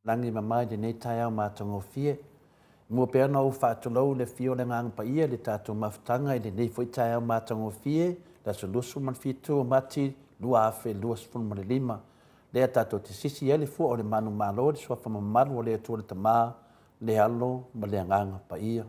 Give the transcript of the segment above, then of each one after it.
langi mamai de nei tai au mātongo fie. Mua pēr na u whātulau le fio le ngang pa ia le tātou mafutanga i le nei fwoi tai au mātongo fie, la so lusu man fitu o mati, lua afe, lua sifun man lima. Lea tātou te sisi ele fua o le manu malo, le swafa mamaru o le atua le tamā, le alo, ma le nganga pa ia.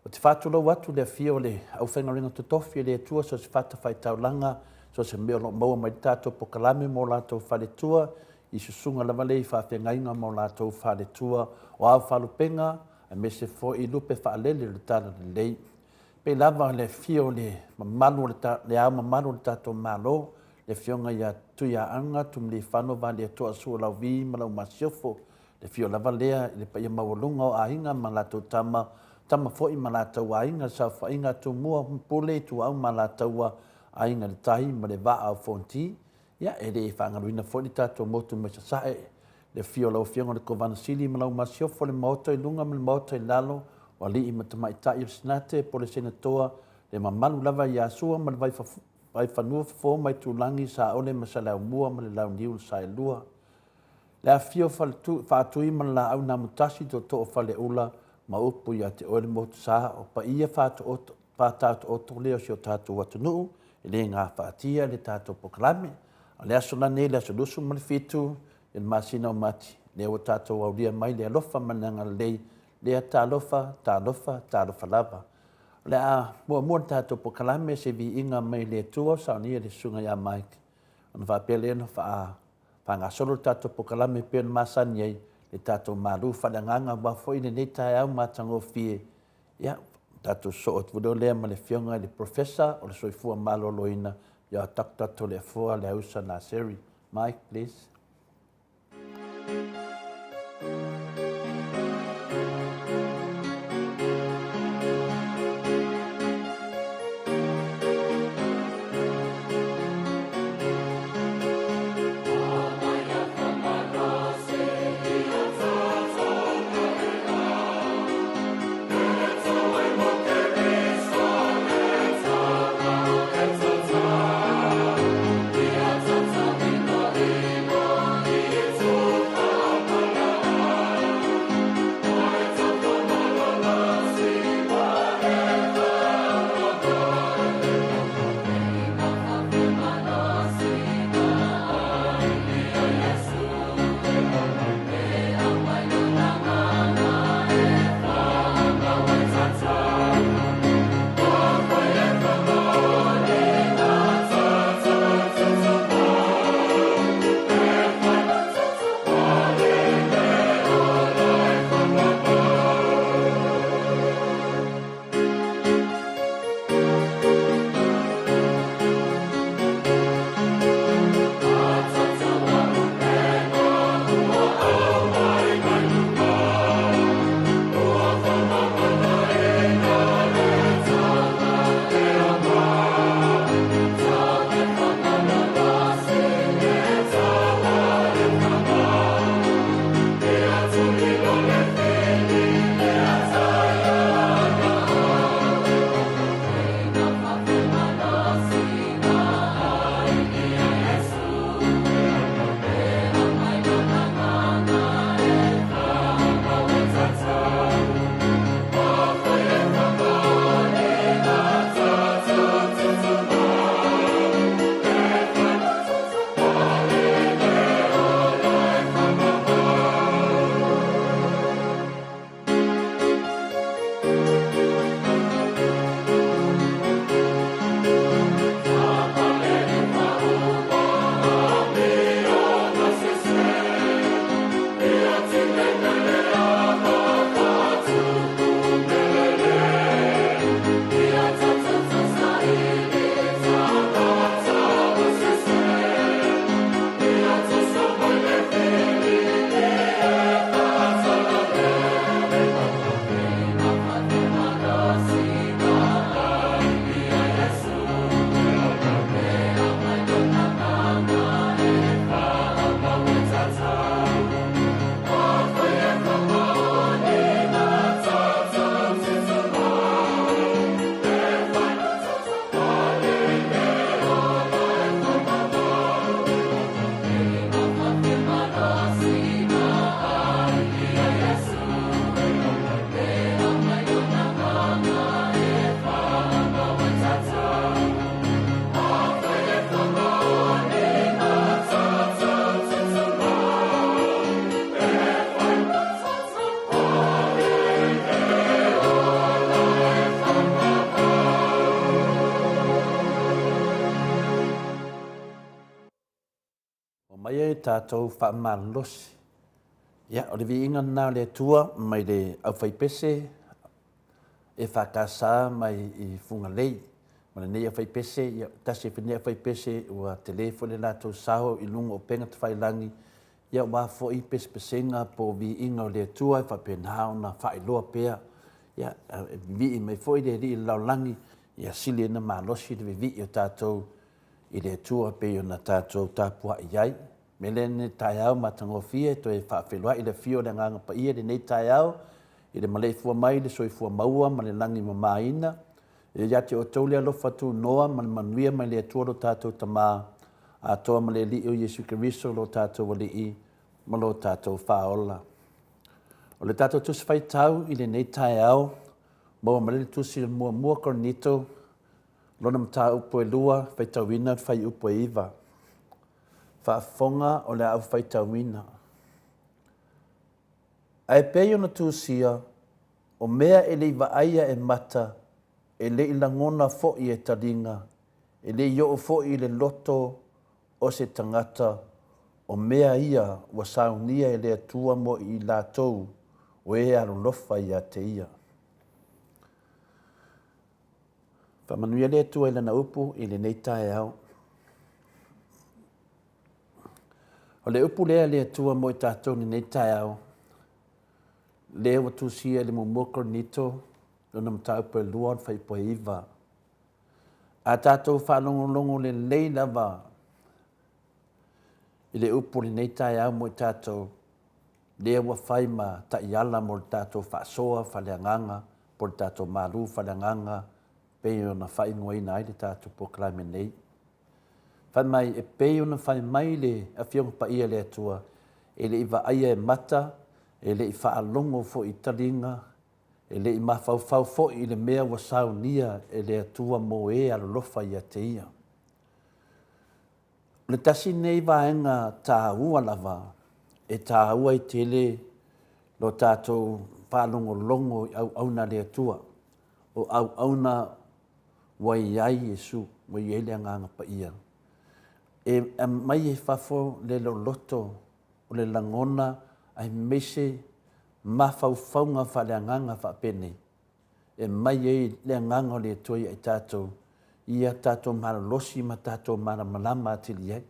O te whātulau atu le fio le au whengaringa tutofi le atua so se whata whai taulanga, so se meo lo maua mai tātou pokalame mo lātou whale tua, i susunga lava lei whawhengainga mo lātou whale tua, o au whalupenga, a me se fo i lupe whaalele le tāna le lei. Pe lava le fio le mamalu le au mamalu le tātou malo, le fionga ia tuia anga, tum le whano va le toa sua lau vi, malau masiofo, le fio lava lea, le pa ia mawalunga o ahinga, ma lātou tama fo i ma lātou ahinga, sa whainga tu mua pule tu au ma lātou ahinga le tahi, ma le vaa au fonti, ia e le whangaruina fo i tātou motu me sa sae, le fio lau fionga le kovana sili, malau masiofo le maoto i lunga, ma le maoto i lalo, wa li i matamai tai o sinate, po le senatoa, le mamalu lava i asua, ma le vai whanua fo mai tūlangi sa ole ma sa lau mua, ma le lau niu sa e lua. Le a fio whaatui ma la au na mutasi to o whale ula, ma upu ia te oele motu sa, o pa ia whātātu o to leo si o tātou watunuu, e le ngā whaatia, le tātou pokalame, a le aso lane, le aso lusu ma le fitu, e le masina o mati, le o tātou au lia mai, le alofa mananga lei, le a tā lofa lava. Le a mua tātou pokalame se vi inga mai le tua, sa nia le sunga ia maiki. Ana whapele ena wha solo tātou pokalame pēna masani ei, le tātou maru whananganga wa fo ine nei tai au mātango fie. Ia, tātou so o tudo lea ma le fionga le professor o le soifua malolo ina, ia taktato le fua le ausa na seri. Mike, please. e tātou whaamalosi. Ia, o le vi inga nā le tua mai le au whaipese e whakasā mai i funga lei. Ma le nei au whaipese, ia tasi e whine au whaipese ua telefone lātou saho i lunga o penga te whailangi. Ia wā fo i pesenga po vi inga o le tua e whapenhao na whailoa pea. Ia, vi i mai fo i le ri i laulangi, ia sili na malosi le vi o tātou i le tua pe o na tātou tāpua i ai. Me le ne tai au matangofie to e whaawhelua i le fio le nganga pa ia le nei tai au i le Maleifua mai le soifua maua ma le langi mamaina. E iate o tau le alofa tu noa ma le manuia mai le atua lo tātou tamā a toa ma le li o Yesu Keriso lo tātou wali i ma lo tātou whaola. O le tātou tusi whai tau i le nei tai au maua ma le tusi le mua koronito lona mta upo e lua whai tauina whai upo e iwa. Whaafonga o le au whai tauina. Ai peo na tūsia o mea e le iwa aia e mata e le i langona fo i e taringa e le i o fo i le loto o se tangata o mea ia wa saunia e le atua mo i lātou o e arolofa i a te ia. Whamanuia le atua i lana upu i le nei tae au. O le upu lea le atua mo i tātou ni nei tae au. Lea wa tūsia le mumoko nito lona mtau pe luan whai po iwa. A tātou whalongolongo le lei lava i le upu le nei tae au mo i tātou. Lea wa whai ma ta iala mo le tātou whaasoa whaleanganga po le tātou maru whaleanganga peo na whai ngoi nai le tātou po klaime nei. Whai mai e peo na whai mai le a whiong pa ia le atua e le iwa aia e mata e le i whaalongo fo i taringa e le i mawhauwhau fo i le mea wa saunia e le atua mo e alolofa i a te ia. Le tasi nei vaenga tā ua lava e tā ua i tele lo tātou whalongo longo au auna le atua o au auna wai ai Yesu wai ele anganga pa ia. E mai e whafo le lo loto o le langona ai mese mawhauwhaunga whaleanganga whapene. E mai e le anganga o le toi ai tātou ia tātou maralosi ma tātou maramalama atili ai.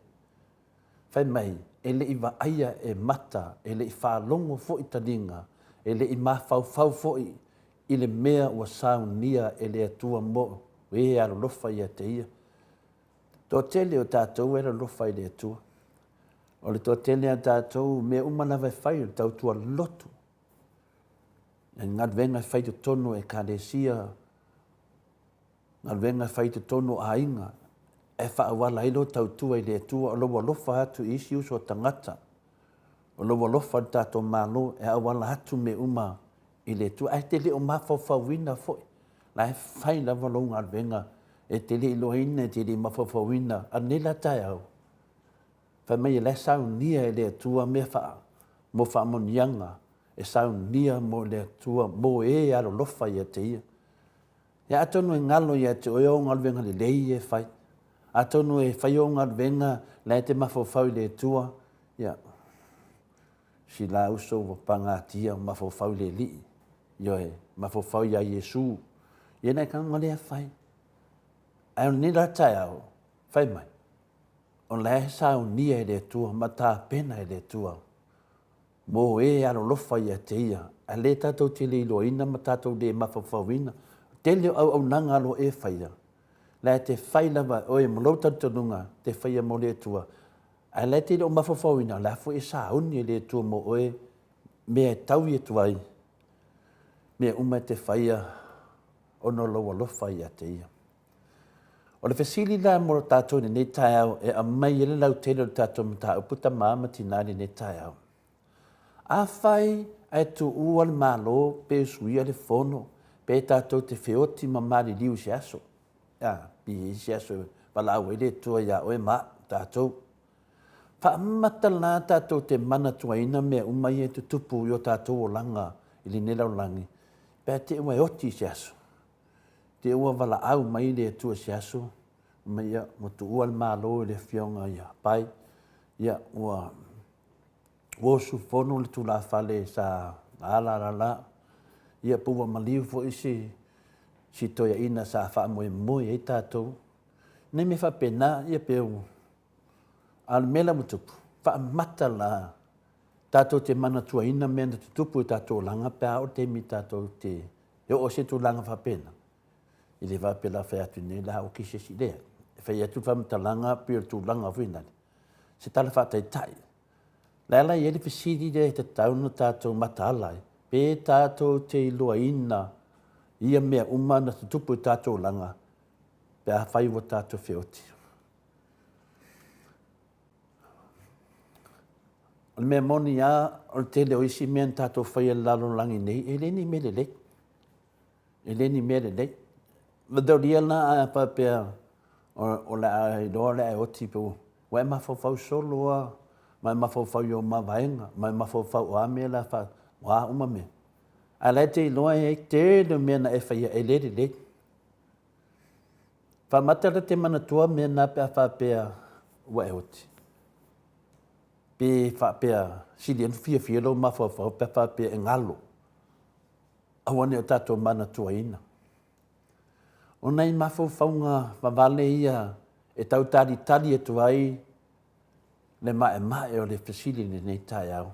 Whai mai, e le iwa aia e mata, e le i whalongo fo i taringa, e le i mawhauwhau fo i le mea ua saunia e le atua mo, e arolofa i a te ia. Tō tele o tātou e arolofa i le atua. O le tō tele a tātou mea umana vai whai o tautua lotu. E ngad venga whai tu tono e kālesia, ngad venga whai tu tono a inga, e whaawala ilo tautua i le atua, o loa lofa atu isi uso tangata. O loa lofa tātou malo e awala atu me uma i le atua. E te le o mawhawhawina foi. La e whai lava lo ngad venga, e te le ilo ina, e te le mawhawhawina, a nela tai au. Whai mai e le sau nia e le atua me wha, mo wha monianga, e sau nia mo le atua, mo e aro lofa i a te ia. Ia atonu e ngalo i a te oio ngal venga le lei e whai. Atonu e whai o ngal venga le te mawhawhau i le atua. Ia, si la uso wa pangatia mawhawhau le li. Ia e, mawhawhau i a Yesu. Ia nei kanga le a whai. Ai o nila tai au, whai mai. O le sau nia e le atua, ma tā pena e le atua. Mo e aro lofa i a te ia. A le tātou te le ilo ina, ma tātou le mawhawhawina. Te leo au nanga alo e whaia. Le te whai lava, oe molo tantanunga, te whaia mo le atua. A le te leo mawhawhawina, le fo e sa uni e le atua mo oe, mea tau i atuai. Mea uma te whaia, ono loa lofa i a te ia. O le fesili la mo tātou ni nei tai au, e a mai ele lau tele o tātou mta uputa māma tinari nei tai au. A whai ai tu ua le malo, pe suia le fono, pe tātou te whioti ma mari liu si aso. Ia, pi si aso, wala au ele tua ia oe ma tātou. Wha amata la tātou te mana tuaina mea umai e tu tupu i o tātou o langa, ili nela o langi. Pe te ua e oti si aso. Te ua wala au mai le tua si aso, mai ia mo tu ua le malo le fionga ia pai, Ia, ua sufono le tula fale sa la. Ia puwa Maleifua si toia ina sa wha moe e tātou. Nei me whapena ia peu al mela mutupu. Wha mata la tātou te mana tua ina mena tutupu e tātou langa pēa o te mi tātou te o se tu langa whapena. I le whapela whai atu nei la o kise si lea. Whai atu whamata langa pēr tu langa whinani. Se tala whatai tai. Lala i eri whisiri de te tauna tātou mata alai. Pē tātou te iloa ina ia mea umana tutupu tātou langa. Pēa whai wa tātou whioti. O mea moni a, o te leo isi mea tātou whai e lalo langi nei, e leni mele lei. E leni mele lei. Madauria na a pāpea o le a iloa le a oti pō. Wa e mawhawhau solo a, mai mawhawhau i o mawaenga, mai mawhawhau o a mea la wha, wa uma mea. A lai te iloa e te le mea na e whai e lere lei. Whamatara te manatua mea nā pēa whapea wa e oti. Pē whapea sili anu fia lau mawhawhau pēa whapea e ngalo. Awane o tātou manatua ina. O nei mawhawhau ngā wawale ia e tau tari e tuai le mae o le fasili nei tai au.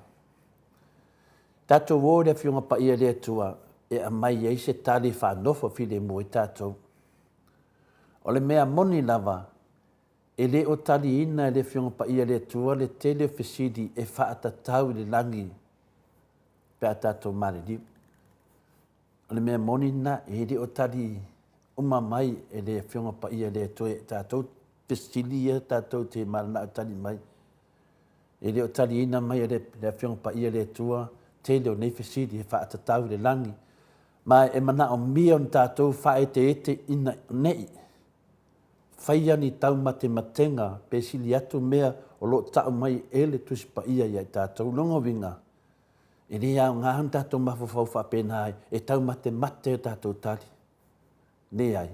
Tātou o le whiunga pa ia lea tua e a mai ei se tali whanofo while mo i tātou. O le mea moni lava e le o tali ina le whiunga pa ia lea tua le tele fasili e whaatatau le langi pe a tātou mare liu. O le mea moni na e le o tali uma mai e le whiunga pa ia lea tua e tātou fasili e tātou te marana o tali mai. E le o tali ina mai e le whiunga pa ia lea tua te leo nei fasili e whaatatau le langi. Ma e mana o mia on tātou whae te ete ina nei. Whaia ni tau matenga pe sili atu mea o lo tau mai ele tusi pa ia i tātou longa winga. E le au ngā han tātou mawhawhau whapena ai e tau mate o tātou tali. Ne ai.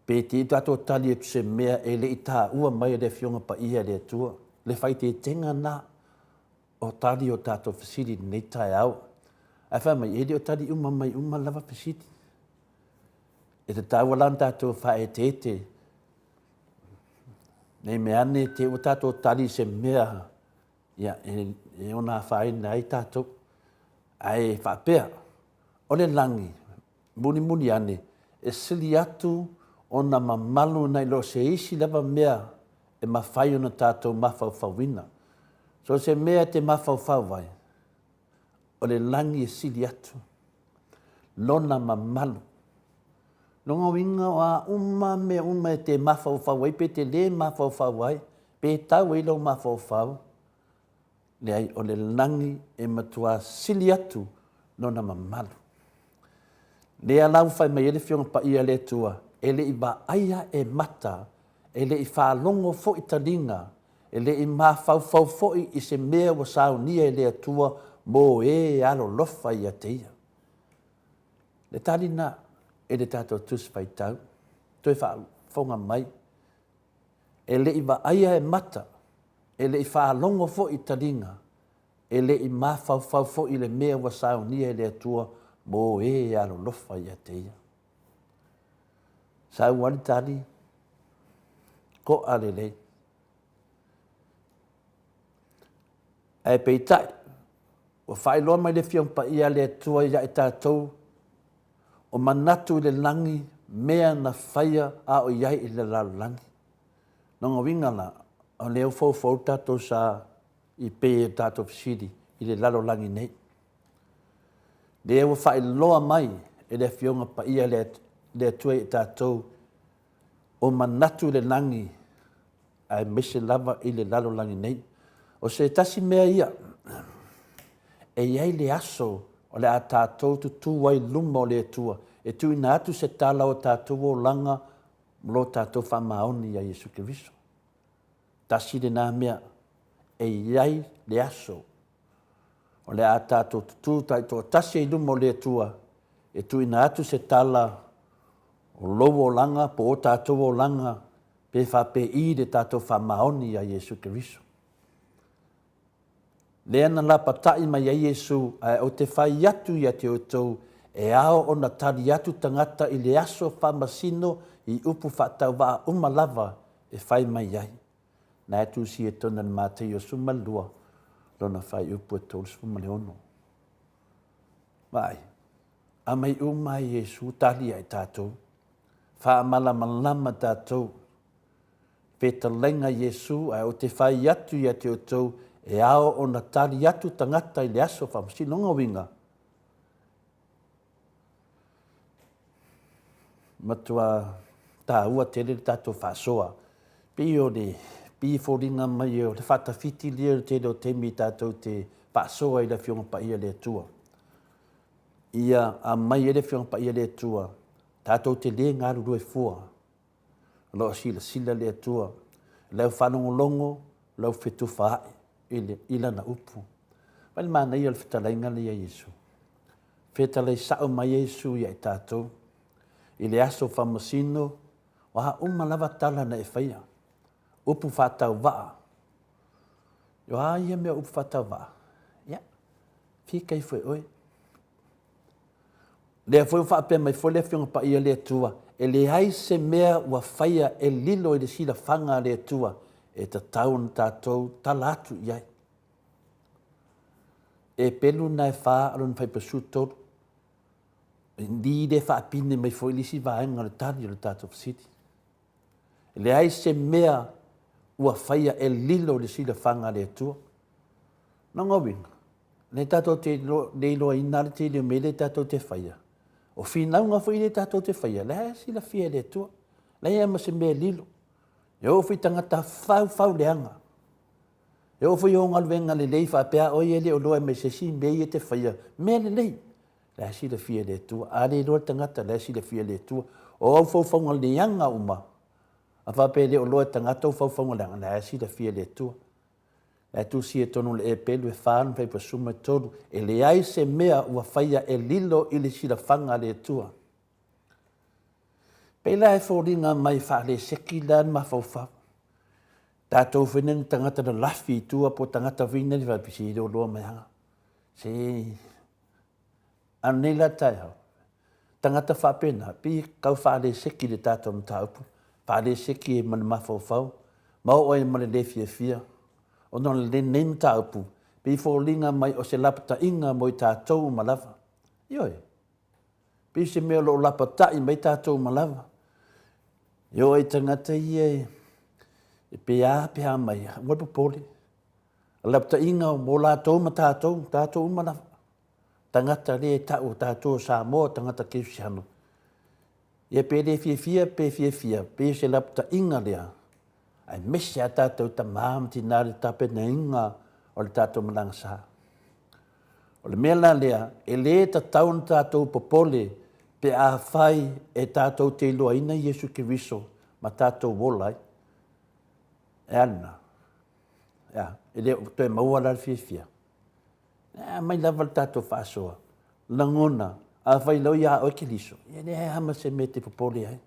Pe te tātou tali e tuse mea e le i tā ua mai le whiunga pa ia le tua. Le whai te tenga nā o tali o tātou fasili nei tai au. Ai whai mai ele o tali uma lava fasili. E te tāua lan tātou whae te ete. Nei me ane te o tātou tali se mea. Ia, e ona whae nei tātou. Ai whapea. O le langi. Muni ane. E sili atu ona mamalu nei lo se isi lava mea. E mawhai ona tātou mawhawhawina. So se mea te mawhawhau vai. O le langi e sili atu. Lona mamalu. Longa winga o a uma e te mawhawhau ai, pe te le mawhawhau ai, pe tau e lo mawhawhau. Le ai o le langi e matua sili atu lona mamalu. Le alau whai mai ele whiunga pa ia le tua, ele i ba aia e mata, ele i whaalongo fo i talinga, ele i mawhawhau fo i se mea wa sao nia e le tua mo e alo lofa i a teia. Le tali na e le tātou tusi whai tau, toi whaonga mai, ele i ba aia e mata, ele i whaalongo fo i talinga, ele i mawhawhau fo i le mea wa sao nia e le tua mo e alo lofa i a teia. Sau wani tali, ko ale lei. E peitai, o whailoa mai le whiong pa ia le tua ia e tātou, o manatu le langi mea na whaia a o iai i le lalo langi. Nonga wingala, o leo fau tātou sa i pe tātou fisiri i le lalo langi nei. Leo whailoa mai e le whionga pa ia le tua i tātou, o manatu le langi ai mese lava i le lalo langi nei. O se tasi mea ia, e iai le aso o le a tātou tutu wai luma o le tua, e tu ina atu se tala o tātou o langa mlo tātou whamaoni a Yesu Kiriso. Tasi le nā mea, e iai le aso o le a tātou tutu tai tō tasi e luma o le tua, e tu ina atu se tala o lowo o langa, po o tātou o langa, pe whape i le tātou whamaoni a Yesu Kiriso. Lea na lapatai mai ai Iesu, o te whai atu ia te outou, e ao o na tari atu tangata i le aso whamasino i upu whatau waa umalava e whai mai ai. Na atu si e tona na mātai o sumalua, lona whai upu e tōru sumale ono. Vai, a mai umai Iesu tali ai tātou, wha amala malama tātou, peta lenga Iesu, o te whai atu ia te outou, e ao o na tari atu tangata i le aso whamasino ngā winga. Matua tā ua te re tātou whasoa. Pi o le, pi fōringa mai o le whatawhiti lea te reo temi tātou te whasoa i le whionga pa ia le tua. Ia a mai e le whionga pa ia le tua. Tātou te le ngā rurue fua. Loa sila le tua. Leu whanongolongo, leu whetu whae. Ila na upu. Wale mana ia le whetalainga le ia Iesu. Whetalai sao mai Iesu ia i tātou. I le aso whamasino, waha umalava tala na e whaia. Upu whatau waa. Yo ia mea upu whatau waa. Ia, whikai whai oi. Lea whai whapea mai whole whionga pa ia le tua. E le hai se mea ua whaia e lilo i le sila whanga le tua. E ta taun tātou talatu iai. E pelu nai wha alon whai pasu tolu. Ni de whaapine mai fo ilisi vaenga le tari o le tātou siti. Le ai se mea ua whaia e lilo le sila whanga le tua. Nonga winga. Le tātou te leilo ina le te leo me le tātou te whaia. O whinaunga fo i le tātou te whaia. Le ai sila whia le tua. Le ai ama se mea lilo. Yo fui tangata fau leanga. Yo fui o ngalwenga le lei whapea o ie le o loa me se si me i te whaia. Me le lei. Le si le fia le tua. A le loa tangata le si le fia le tua. O au fau le yanga uma. A whape le o loa tangata o fau leanga. Le si le fia le tua. Le tu si e tonu le e pelu e whaanu pei pasuma tonu. E le ai se mea ua whaia e lilo i le si la whanga le tua. Pela e whoringa mai whaale seki lan ma whauwhau. Tātou wheneni tangata na lafi i tua po tangata wheneni whapisi i loa mai hanga. Se anu nei la tai hau. Tangata whapena, pi kau whaale seki le tātou mtaupu. Whaale seki e mana ma whauwhau. Mau oi mana le fia. O non le nei mtaupu. Pi whoringa mai o se lapata inga mo i tātou malava. Ioi. Pi se mea lo lapata i mai tātou malava. Yo ai tangata i e pea mai, ngoi pole. Lapta inga mo la tau ma tātou umana. Tangata le tau tātou Samoa, tangata keusiano. Ia pe le fia, pe se lapta inga lea. Ai mesi a tātou ta maamti nā le tape na inga o le tātou malangasa. O le mea la lea, e le ta taun tātou popole, pe a whai e tātou te iloa ina Iesu Kiriso ma tātou wolai. E ana. Ia, e leo toi maua la fia. Mai lava le tātou whaasoa. Langona, a whai lau ia o Kiriso. Ia le hama se me te popole ai.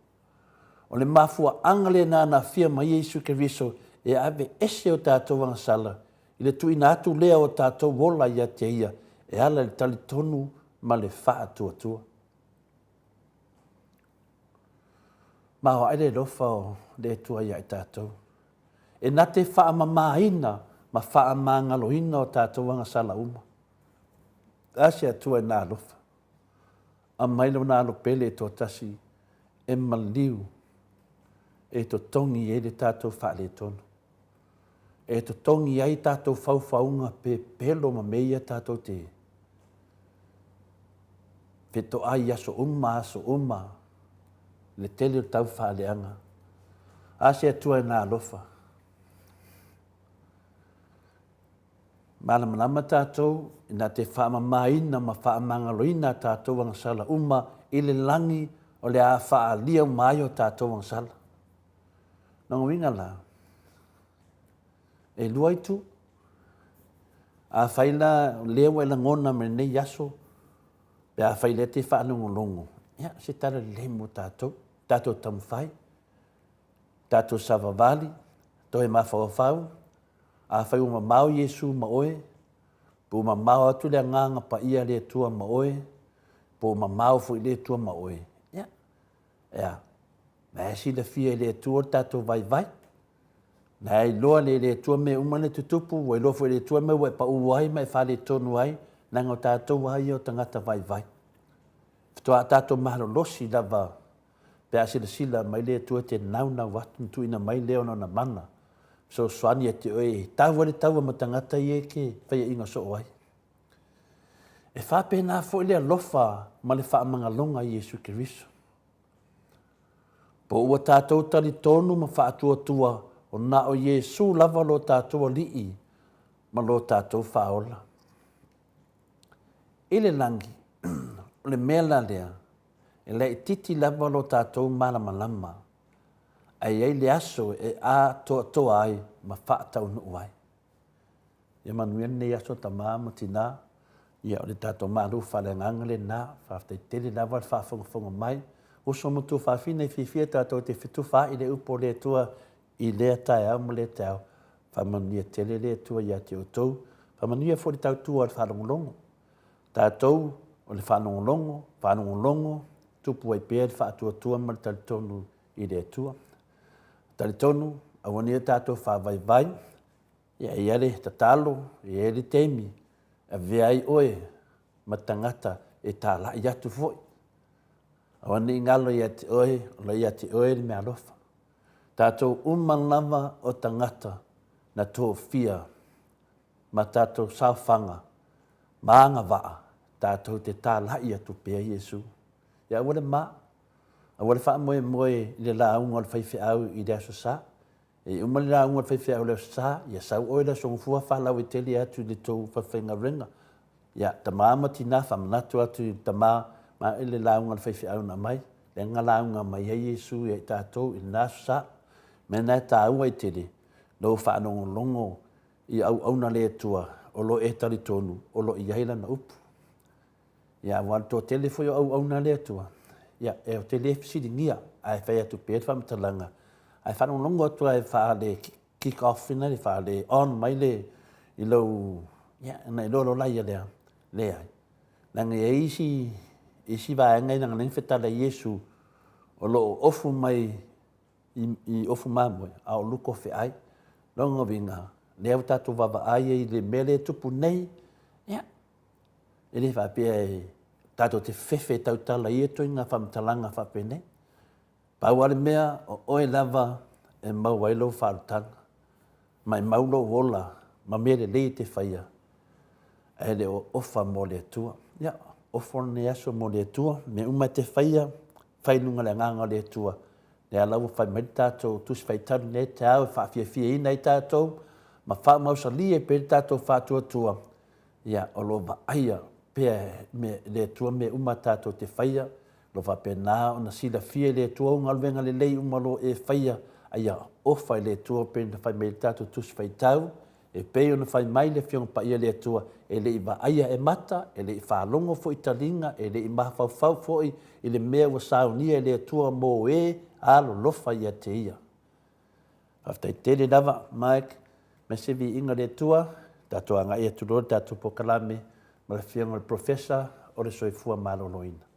O le mafua angale na na fia ma Iesu Kiriso e ave ese o tātou wangasala. I le tuina atu lea o tātou wola ia te ia. E ala le tali tonu ma le wha tua. Ma ho aere lofa o le tua ia i tātou. E na te wha mamaina ma wha mangaloina o tātou wanga sala uma. Asi atua e nā lofa. A mailo nā lo pele e tō tasi e maliu e to tongi e le tātou wha le tonu. E to tongi ai tātou whauwhaunga pe pelo ma meia tātou te. Peto ai aso uma. Le tele o tau whaaleanga. Ase atua e nā lofa. Malamalama tātou, ina te whaamamaina ma whaamangaloina tātou wangsala uma i le langi o le a whaalia mai o tātou wangsala. Nongo winga la. E luai tu. A whaila lewa e la ngona me nei yaso. Pe a whaile te whaanongolongo. Ia, se tara lemo tātou. Tātou tamwhai, tātou savavali, toi mawhawhau, a whai uma mau Iesu ma oe, Po mamau atu le nganga pa ia le tua ma oe. Po mamau fu le tua ma oe. Ya. Ya. Na si le fia le tua tato vai vai. Na i loa le tua me umane tutupu. Wai loa fu le tua me wai pa uwai mai fa le tonu ai. Nanga o tato wai o tangata vai vai. Fitoa tato mahalo losi lava. Pe asila sila mai le tua te nauna watu tu ina mai leo na mana. So swani e te oe, tāwale taua ma tangata i eke, whaia inga so oai. E whape nā fo ilea lofa ma le wha manga longa i Yesu Kiriso. Po ua tātou tali tonu ma wha atua tua o nā o Yesu lava lo tātou lii ma lo tātou whaola. Ile langi, le mea lea, e le titi lava lo tātou malama lama. Ai le aso e a toa ai ma whaatau no ai. Ia manuia nei aso ta maa tina, ia o le tato maru whale ngangale nā, whaftai tele lawa le whaafonga mai, uso mutu whaafine whiwhia tato te whitu wha i le upo le tua i lea tae au ma le tau, whamanuia tele le tua ia te o tau, whamanuia fo le tau tua le whanongolongo. Tātou o le whanongolongo, tupu ai pēr whaatua tua ma le talitonu i le tua. Talitonu, awania tātou whawai, ia iare tatalo, ia ere teimi, a veai oe, matangata e tā lai atu foi. Awani ngalo ia te oe, la ia te oe le mea lofa. Tātou umanlama o tangata na tō fia, ma tātou sauwhanga, maanga waa, tātou te tā lai atu pēa Yesu. Ia awale maa, awale wha moe le la unga le whaiwhi au i le aso sa. E umale la unga le whaiwhi au le aso sa. Ia sau oe la songfua whalau i tele atu le tō whawhenga ringa. Ia tamama tina whamanatu atu i tamā ma ele la unga le whaiwhi au na mai. Le nga la unga mai hei Yesu i tātou i le aso sa. Mena e tā ua i tele. Lo whanongo longo i au na le tua. O lo e tali tonu. O lo i heila na upu. Ia wanto tele foi au na le tua. Ia, e o te lefisiri ngia, ai whai atu pēr whamatalanga. Ai whanau longo atu ai whaale kick-off ina, i whaale on mai le, i lau, ia, na i lolo lai a lea, lea. Nanga e isi vaenga nanga neng whetala Yesu, o lo ofu mai, i ofu mamoe, a o luko whi ai, longa vinga, lea utatu wawa ai i le mele tupu nei, ia, e le whapea e, tato te whewhe tautala i eto i ngā whamatalanga whapene. Pau ale mea o oe lava e mau ailo whaarutanga. Mai maulo wola, ma mere lei te whaia. E le o ofa mo le tua. Ia, ofa ne aso mo le tua. Me umai te whaia, whainunga le nganga le tua. Le alau whai mai tātou, tusi whai taru ne te au, whaafia fia ina i tātou. Ma wha mausa li e pere tātou whātua tua. Ia, o lo va aia. Pea me le tua me uma tātou te whaia, lo whape nā o na sila fia le tua o ngalwenga le lei umalo e whaia, aia ofai le tua pe na whai me tātou tusi whai tau, e peo na whai mai le whiong pa ia le tua, e le iwa aia e mata, e le i whaalongo fo i talinga, e le i maha whau fo i le mea wa saunia le tua mō e, alo lofa ia te ia. Haftai tere lava, Mike, me sevi inga le tua, tātou anga ia tulore, tātou pokalame, ma le whianga le professor o le soifua maloloina.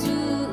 To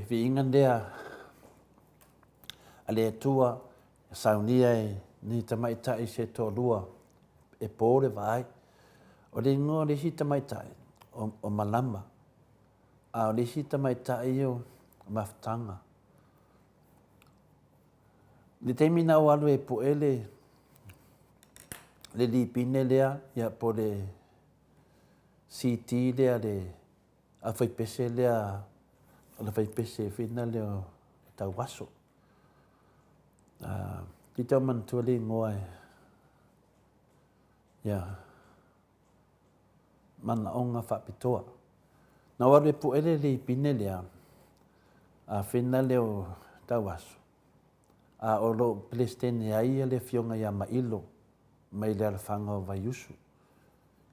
vi ingan lea a le tua saunia ni tamaitai se to lua e pore vai o le ngo le si tamaitai o malama a le si tamaitai o maftanga le temina o alu e po ele le lipine lea ia po le CT lea le a fai pese lea la fai pese fina leo tau waso ki tau mantua le ngoa ia mana onga whapitoa na waru e po ele le lipine lea a fina leo tau waso a o lo Palestine ai le fionga ia mailo mai le alafanga o vaiusu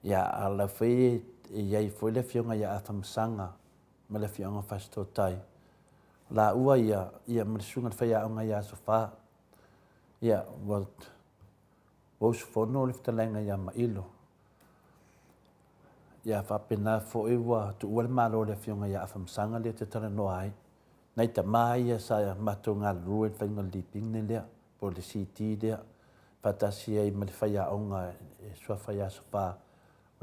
ia ala fai iai foi le fionga ia afamsanga ma le fionga fastotai la ua ia malisunga fai aonga ia sofa ia wa usfono le fitalenga ia mailo ia whapena fo ewa tu ua le malo le fionga ia afamsanga le te tala noa ai nei ta mai ia sa matunga ruen whainga liping ne lea po le CT lea patasi ai ma le fai aonga e sua fai a sofa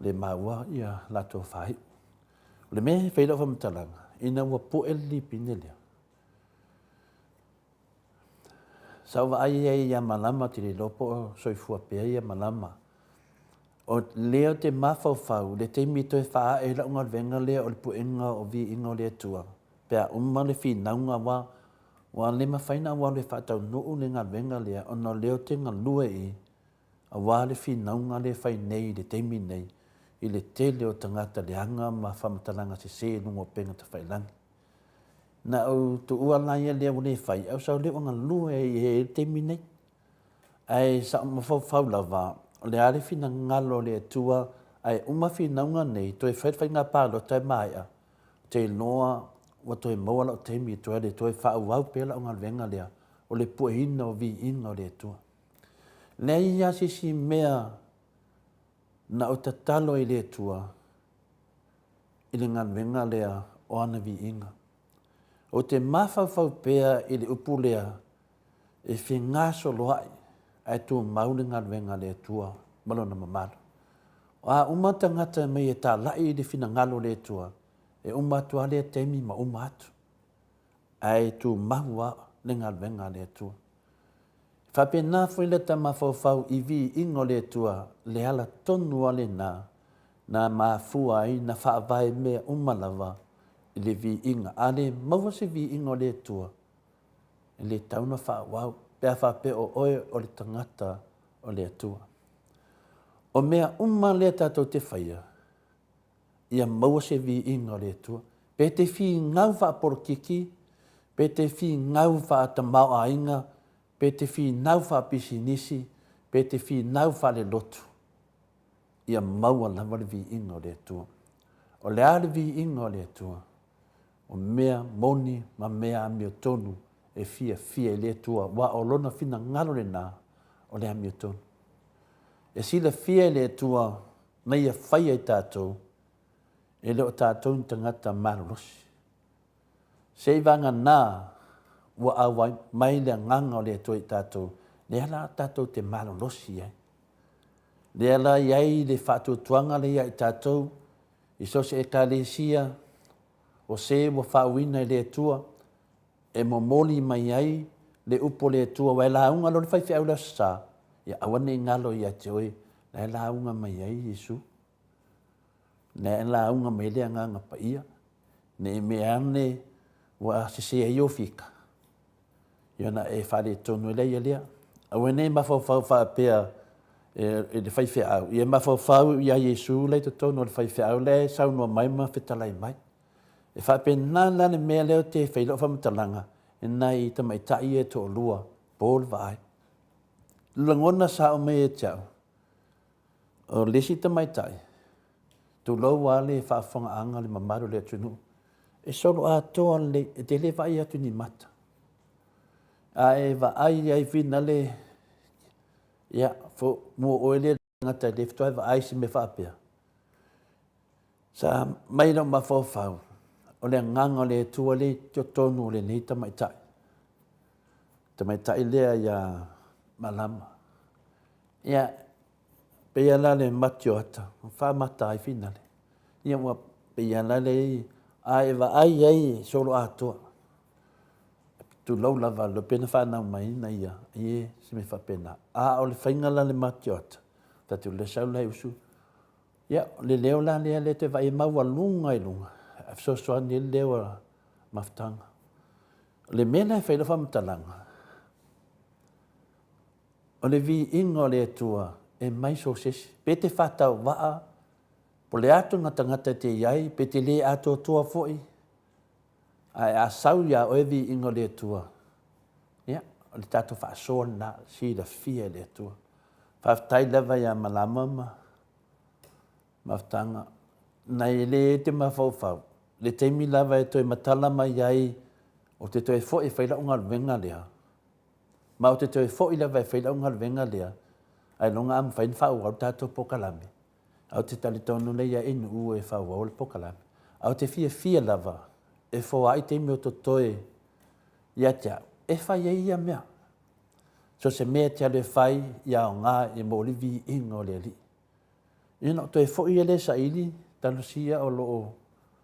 le maua ia lato fai le me fai lo famtalanga ina ua po el lipine lea sa wa ai ia malama tiri lopo soifua pea ia malama o leo te mafau le te mito e faa e la unga venga lea o le puenga o vi inga o le tua pea umma le fi naunga wa le mawhaina wa le whatau nuu le ngā venga lea o na leo te ngā lue i a wa le fi naunga le whai nei le teimi nei i le tele o tangata le anga ma whamatalanga se nungo penga te whailangi na au tu ua laia lea wale whai au sau leo ngā lue i e teimi nei ai sa mawhau lava le are fina ngalo le tua ai uma fi naunga nei to e whai ngā pālo tai mai a te noa wa to e maua la o teimi to e to e whau au pela o ngā venga lea o le puehina o vi inga o le tua le ia si mea na o tatalo i le tua i le ngā venga lea o ana vi inga o te mawhau pea i le upu lea e whi ngaso loai ai tu maule ngā venga le tua malona mamalo. A umata ngata mai e tā lai i le whina ngalo le tua e umatu ale temi ma umatu. Ai tu mahua le ngā venga le tua. Whapena fwoi le ta mawhau i vi ingo le tua le ala tonu ale na mafua ai na whaavai mea umalawa i le vi inga. Ale maua se vi ingo le tua i le tauna whaawau. Pea whape o oe o le tangata o le atua. O mea lea tātou te whaia. Ia maua se vi inga o le atua. Pe te whi ngau wha porokiki, pe te whi ngau wha atamau a inga, pe te whi ngau wha pisinisi, pe te whi ngau wha le lotu. Ia maua lava le vi inga o le atua. O le ale vi inga o le atua. O mea moni ma mea amio tonu. E fia le tua wa o lona fina ngalo le nā o le amio tonu. E sila fia le tua na ia whai ai tātou e leo tātou ni tangata marolosi. Se vanga nā wa awai mai le nganga o le tua i tātou le ala tātou te marolosi ai. Le ala iai le whātou tuanga le ia i tātou i so se e kālesia o se wa whauina i le tua e momoli mai ai le upo le tua wai launga lo le whai whiau la sa ia awane ngalo ia te oi le launga mai ai Jesu le launga mai le nganga pa ia ne me ane wa se ai o fika iona e whare tonu le ia lea awane mawhau pea e le whai whiau ia mawhau ia Jesu le to tonu le whai whiau le saunua mai ma whitalai mai e whapena lane mea leo te whailo whamatalanga e nai ta mai tai e to lua pōl vai. Langona sa o mea tiau. O lesi ta mai tai. Tu lau wale e whaafonga anga le mamaru le atunu. E solo a toa le e te le vai atu ni mata. A e vai ai vina le ia fo mua oele ngata le ftoa vai si me whaapea. Sa mai no mawhau. o le nganga le tua le tio tonu le nei tamaitai. Tamaitai lea ia malama. Ia pea la le matio ata, wha mata ai finale. Ia mua pea la le ai wa ai solo atua. Tu lau lava lo pena whanau mai na ia, ie se me whapena. O le whainga la le matio ata, tatu le sau lai usu. Ia, le leo la lea le te vai maua lunga i lunga. So soani le leo maftanga. Le mena e whaila whamatalanga. O le vi ingo le tua e mai so sesi. Pe te whatau waa, po le atu ngata te iai, pe te le atu tua foi. Ai a sau ia o e vi ingo le tua. Ia, o le tatu whaasoa na si la fia le tua. Whaftai lewa ia malamama. Maftanga. Nei le te mawhauwhau. Le teimi lava e toi matalama iai o te toi foi whaila unga venga lea. Ma o te toi foi lava e whaila unga venga lea. Ai longa am whain whau au tātou pokalame. Au te talitonu le ia inu ue whau au le pokalame. Au te fia lava e whoa ai teimi o to toi ia tia. E whai e ia mea. So se mea tia le whai ia o ngā e mo li vi ingo le li. Ino toi foi e le sa ili talo sia o loo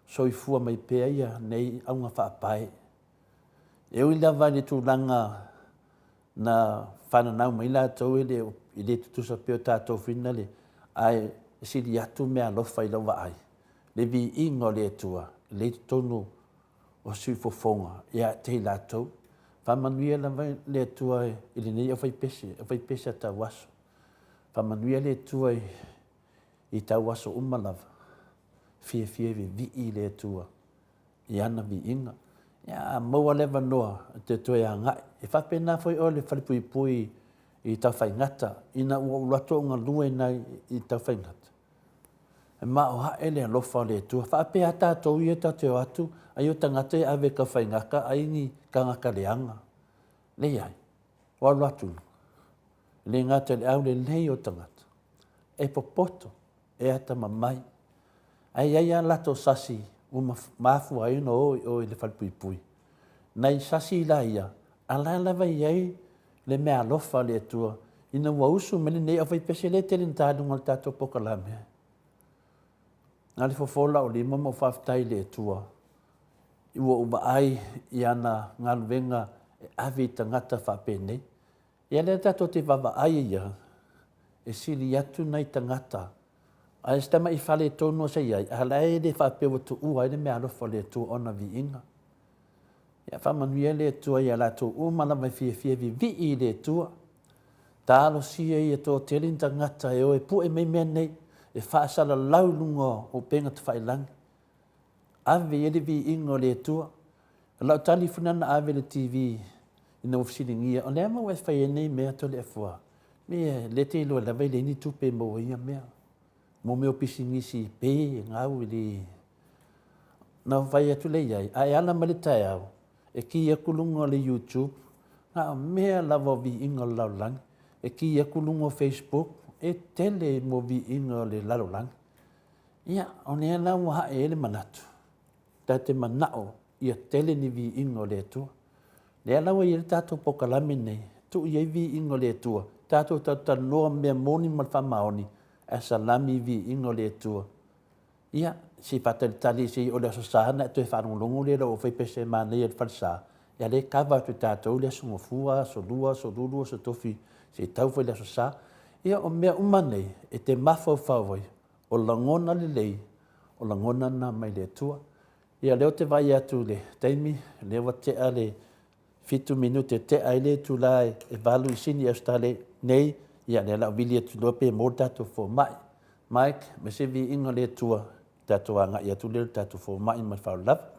soifua mai pea ia nei aunga whaapai. E ui lava ni tūlanga na whananau mai la tau i le tutusa peo tātou whina le ai siri atu mea lofa i lawa ai. Le vi ingo le tua, le tonu o suifofonga, ia te la tau. Whamanuia lava le tua i le nei a whai pese a tau waso. Whamanuia le tua i tau waso umalava. Fie vi i le tua. I ana vi inga. Ia maua lewa noa te toe a ngai. E whapena foi o le whalipui i tau whaingata. Ina ua ulato unga lue nei i tau whaingata. E mao hae le alofa le tua. Whapea tātou i e tātou atu. Ai o tangata e awe ka whaingaka ai ni ka ngaka leanga. Le ai. Wa ulato. Le ngata le au le lei o tangata. E popoto. E ata mamai. Ai lato sasi. Uma mafu ai no o le whalipui. Nei sasi la ia. Ala lava iai le mea alofa le tua. Ina ua usu mele nei awai pese le tele ntālunga le tātou pokalame. Nga le fofola o lima mo whaftai le tua. Iwa uba ai i ana ngaluwenga e awi tangata whapene. Ia le tātou te wawa ai ia. E sili atu nei tangata. A e stama i whale tonu sa iai. A lai le whapeo tu ua i le mea alofa le tua ona vi inga. Ia whamanuia le tua ia la tō umala mai fia vi i le tua. Tālo sia i e tō telinta ngata e o e pu e mei mea nei. E whaasala laulunga o penga te whailangi. Awe e le vi ingo le tua. Lau tali funana awe le TV ina ufisiringia. O lea mau e whai e nei mea to le afua. Mea le te ilo la vei le ni tupe mo ia mea. Mo meo pisingisi pe ngau ili. Na whai atu le iai. Ai ala mali tai au. E ki kulunga le YouTube. Nga mea lava vi ingo laulangi. E ki kulunga Facebook. E tele mo vi ingo le laulangi. Ia, o nea lau hae ele manatu. Ta te manao. Ia tele ni vi ingo le tua. Lea lau i le tātou pokalame nei. Tu iai vi ingo le tua. Tātou tatanoa mea moni malwhamaoni. A salami vi ingo le tua. Ia, si patalitali si o le asosana e toi whanongongo le o whai pese manei e whalsa. Ia le kawa tu tātou le sungofua, so lua, so lulu, so tofi. Si tau whai le asosa. Ia o mea umanei e te mawhau whawai. O langona le lei, o langona na mai le tua. Ia leo te vai atu le teimi, leo te a le 5 minute te ai le tu lai e valu i sini austale nei. Ia le lau vili atu lope mo tātou fo mai. Mike, me se vi inga le tua tātou anga i atu le tātou fo mai mai whau lava.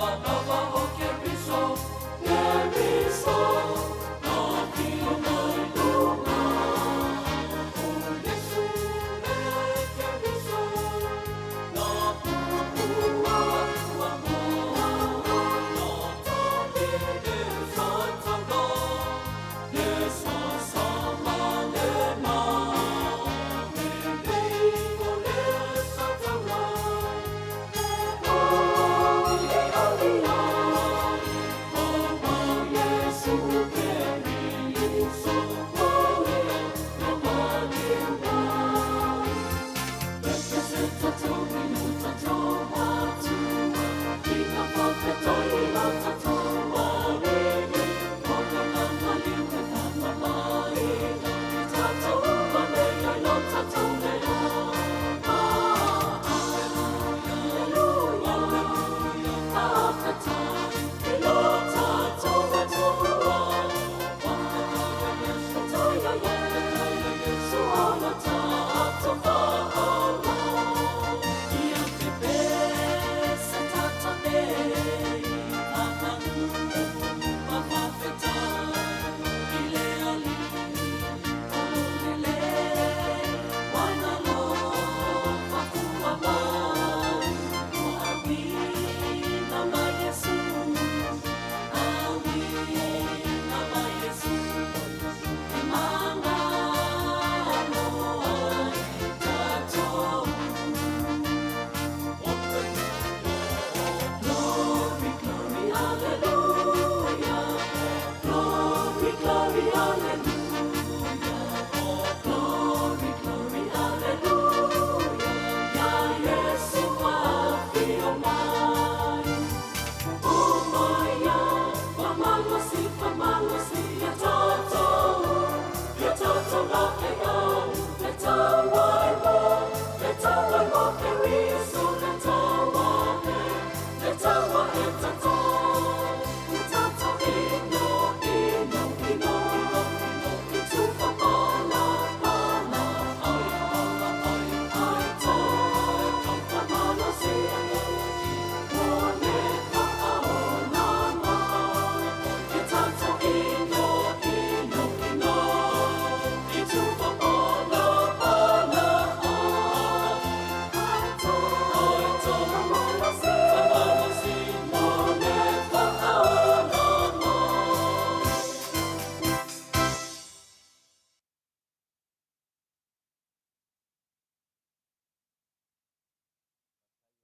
Love, love, love.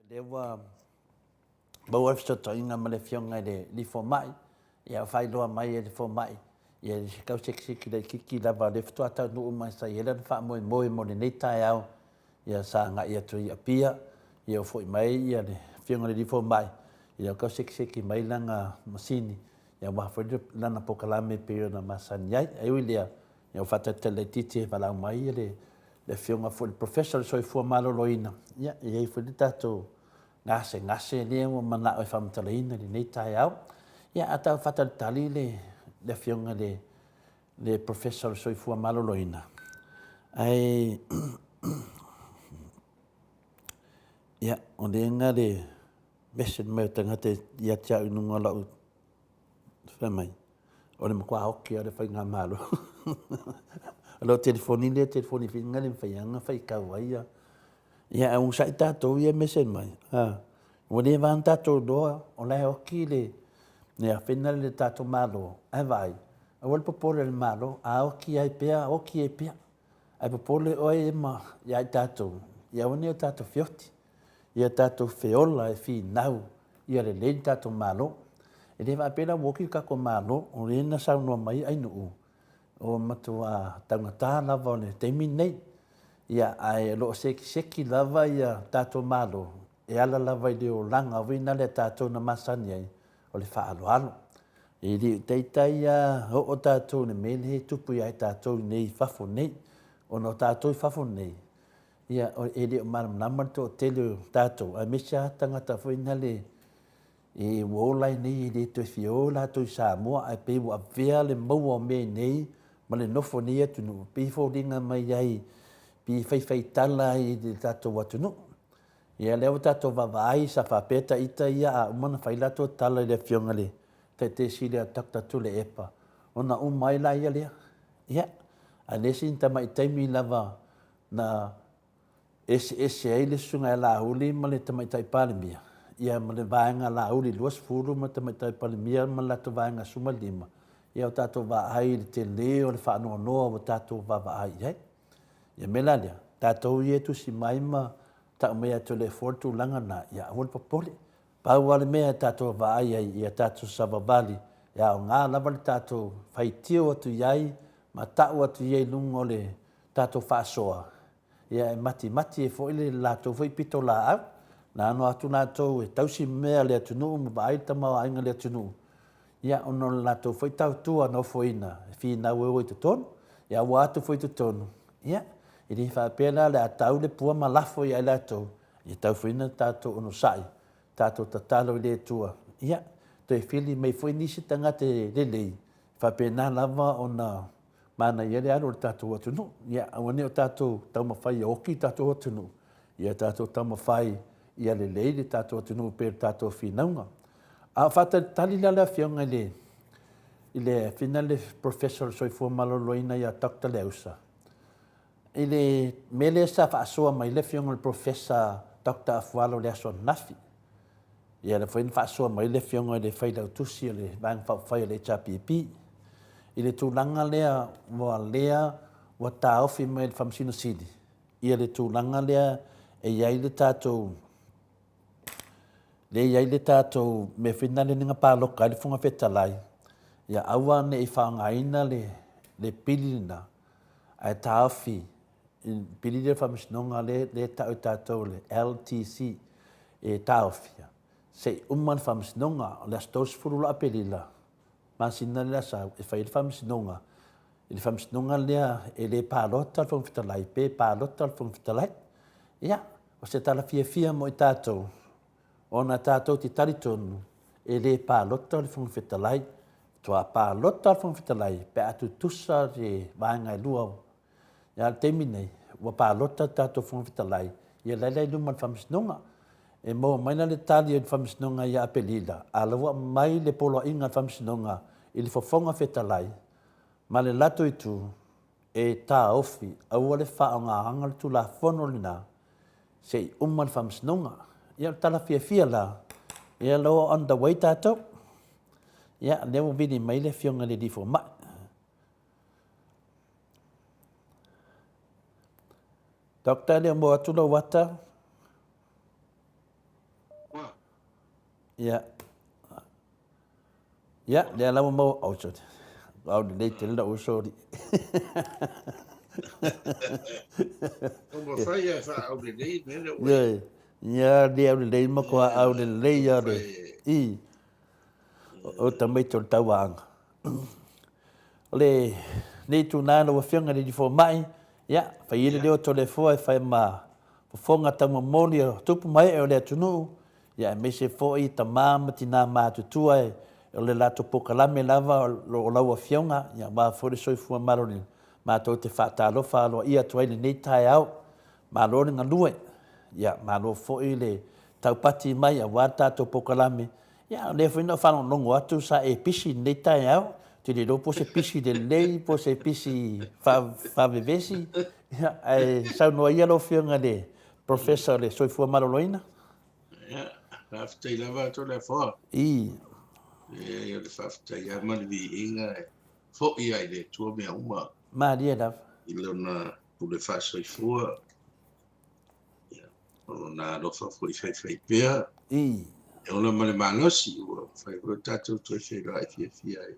Lewa bawa fito inga male fionga le fo mai ia fai loa mai le fo mai ia se kau seki le kiki lava le fito ata no mai sa ia le fa mo mo le nei tai au ia sa nga ia tu ia pia ia foi mai ia le fionga le fo mai ia kau seki mai langa masini ia wa fo lana pokalame pe na masani ai ulia ia fata tele titi vala mai le fionga fo professor so fo malo loina ia fo tato ngase ni mo mana o fam talaina ni tai au ia ata fatal tali le fionga le professor so fu malo loina ai ia ondenga le besen me tanga te ia cha inu ngala u famai o le kwa hoki o le fai nga malo lo telefoni finga le fai nga fai ka waia ia un sai tato ia mesen mai o le van tato do o le hoki le a final le tato malo ai vai o le popole le malo a hoki ai pea hoki e pea ai popole o e ma ia tato ia oni o tato fioti ia tato feola e fi nau ia le tato malo e le va pena woki ka ko malo o le na sa no mai ai no o matua tangata lava o le temi nei ia ai lo seki lava ia tato malo e ala lava i o langa wina le tato na masani ai o le whaaloalo. E li teitai ia o tato ne mele he tupu ia tato nei fafo nei o no tato i fafo nei. Ia e li o maram to tele tato a mesha tangata wina le e wolai nei le to fiola to Samoa ai pe wa vea le mau o me nei ma le nofo nei atu no pe fo ringa mai ai pi fai tala i le tato watu no. Ia leo tato vavai sa whapeta ita ia a umana whailato tala le fionga le te sile a takta tule epa. Ona umai la ia lea. Ia, a lesi inta mai taimi lava na ese ai le sunga la huli ma le tamai tai palimia. Ia ma le vaenga la huli luas furu ma tamai tai palimia ma la to vaenga suma lima. Ia o tato vaai le te leo le whaanoa noa o tato vavai. Ia me la lea, tato ietu si maima ta mea to le fortu langa na ia hol popole pa wale mea tato vai ia tato savavali ia nga lava le tato faitio atu iai ma ta'u atu iai lunga o le tātou whaasoa. Ia e mati e fo ile lātou fo i pito la au. Na ano atu lātou e tausi mea le atunu, ma ba aita mau ainga le atunu. Ia ono lātou fo i tau tua no fo ina, fi na ue te tonu. Ia ua atu fo i te tonu. Ia, i ni whaapena le atau le pua ma lafo i ai lātou. Ia tau fo ina tātou ono sai, tātou tatalo i le tua. Ia, toi fili mai fo i nisi tanga te lelei. Whaapena lava ona mana ia le aro le tātou atunu. Ia, awane o tātou tau mawhai oki tātou atunu. Ia tātou tau mawhai ia le lei le tātou atunu pe tātou whinaunga. A whata tali la whionga i le whina le professor soifua maloloina ia Dr. Leusa. I le mele sa whaasoa mai le whionga le professor Dr. Afualo le aso nafi. Ia le whain whaasoa mai le whionga le whailau tusi le vang whai le HRPP. I le tūlanga lea wa tāofi mai le whamsino sidi. Ia le tūlanga lea e iai le tātou me whina le ninga pāloka le whunga whetalai. Ia aua ne i whaangaina le pilina ai tāofi. Pili le whamsinonga le tātou le LTC e tāofia. Se uman whamsinonga le astos furula apelila. Masina le sa e fai le whamsinonga. I le whamsinonga lea e le pālota le whunga whetalai, pe pālota le whunga whetalai. Ia, o se tala fia mo i tātou. Ona tātou ti taritonu e le pālota le whunga whetalai. Tua pālota le whunga whetalai, pe atu tusa le vaengai luau. Ia le temi nei, wa pālota tātou whunga whetalai. Ia leilei luma le whamsinonga. E mo maina le tali e le whamsinonga ia apelila. Alawa mai le polo inga le whamsinonga i le whafonga whetalai. Ma le lato i tu e tā ofi aua le whaonga anga le tu la whono lina. Se i le whamsinonga. Ia tala fia la. Ia loa on the way tātou. Ia lewa vini mai le whionga le difo mai. Dokta le mo atula wata. Ia. Ia, le alawa mo au sorry. Au le te la o sorry. Como fai a fa au le nei mele o. Ia, le au le mo ko au le ia le. I. O tamai tol tawanga. Le nei tu nana wa whionga le difo mai. Ia, fai ile leo tole fo e fai ma. Fonga tamo moli tupu mai e o le atunu. Ia, me se fo i ta mama tina mātutua e o le lato pokalame lava o laua whionga. Ia, ma fo le soifua maroni. Ma tau te whaatalofa aloa ia tuai le nei tai au. Ma lore ngā lue. Ia, ma lo fo i le taupati mai a wata to pokalame. Ia, le fo ina whanau nongo atu sa e pisi nei tai au. Te le lo po se pisi de lei, po se pisi whawewesi. Ia, e sau noa ia lo whionga le professor le soifua maroloina. Ia, whaftai lava to le fo. I. Ia, le whaftai a mani vi inga e fo i ai le tua mea uma. Ma lia lava. I lona pu le whasoifua. Ia, o na rofa fo i whai pēa. I. E ona male malosi ua whai ua tātou toi whai rai fia e.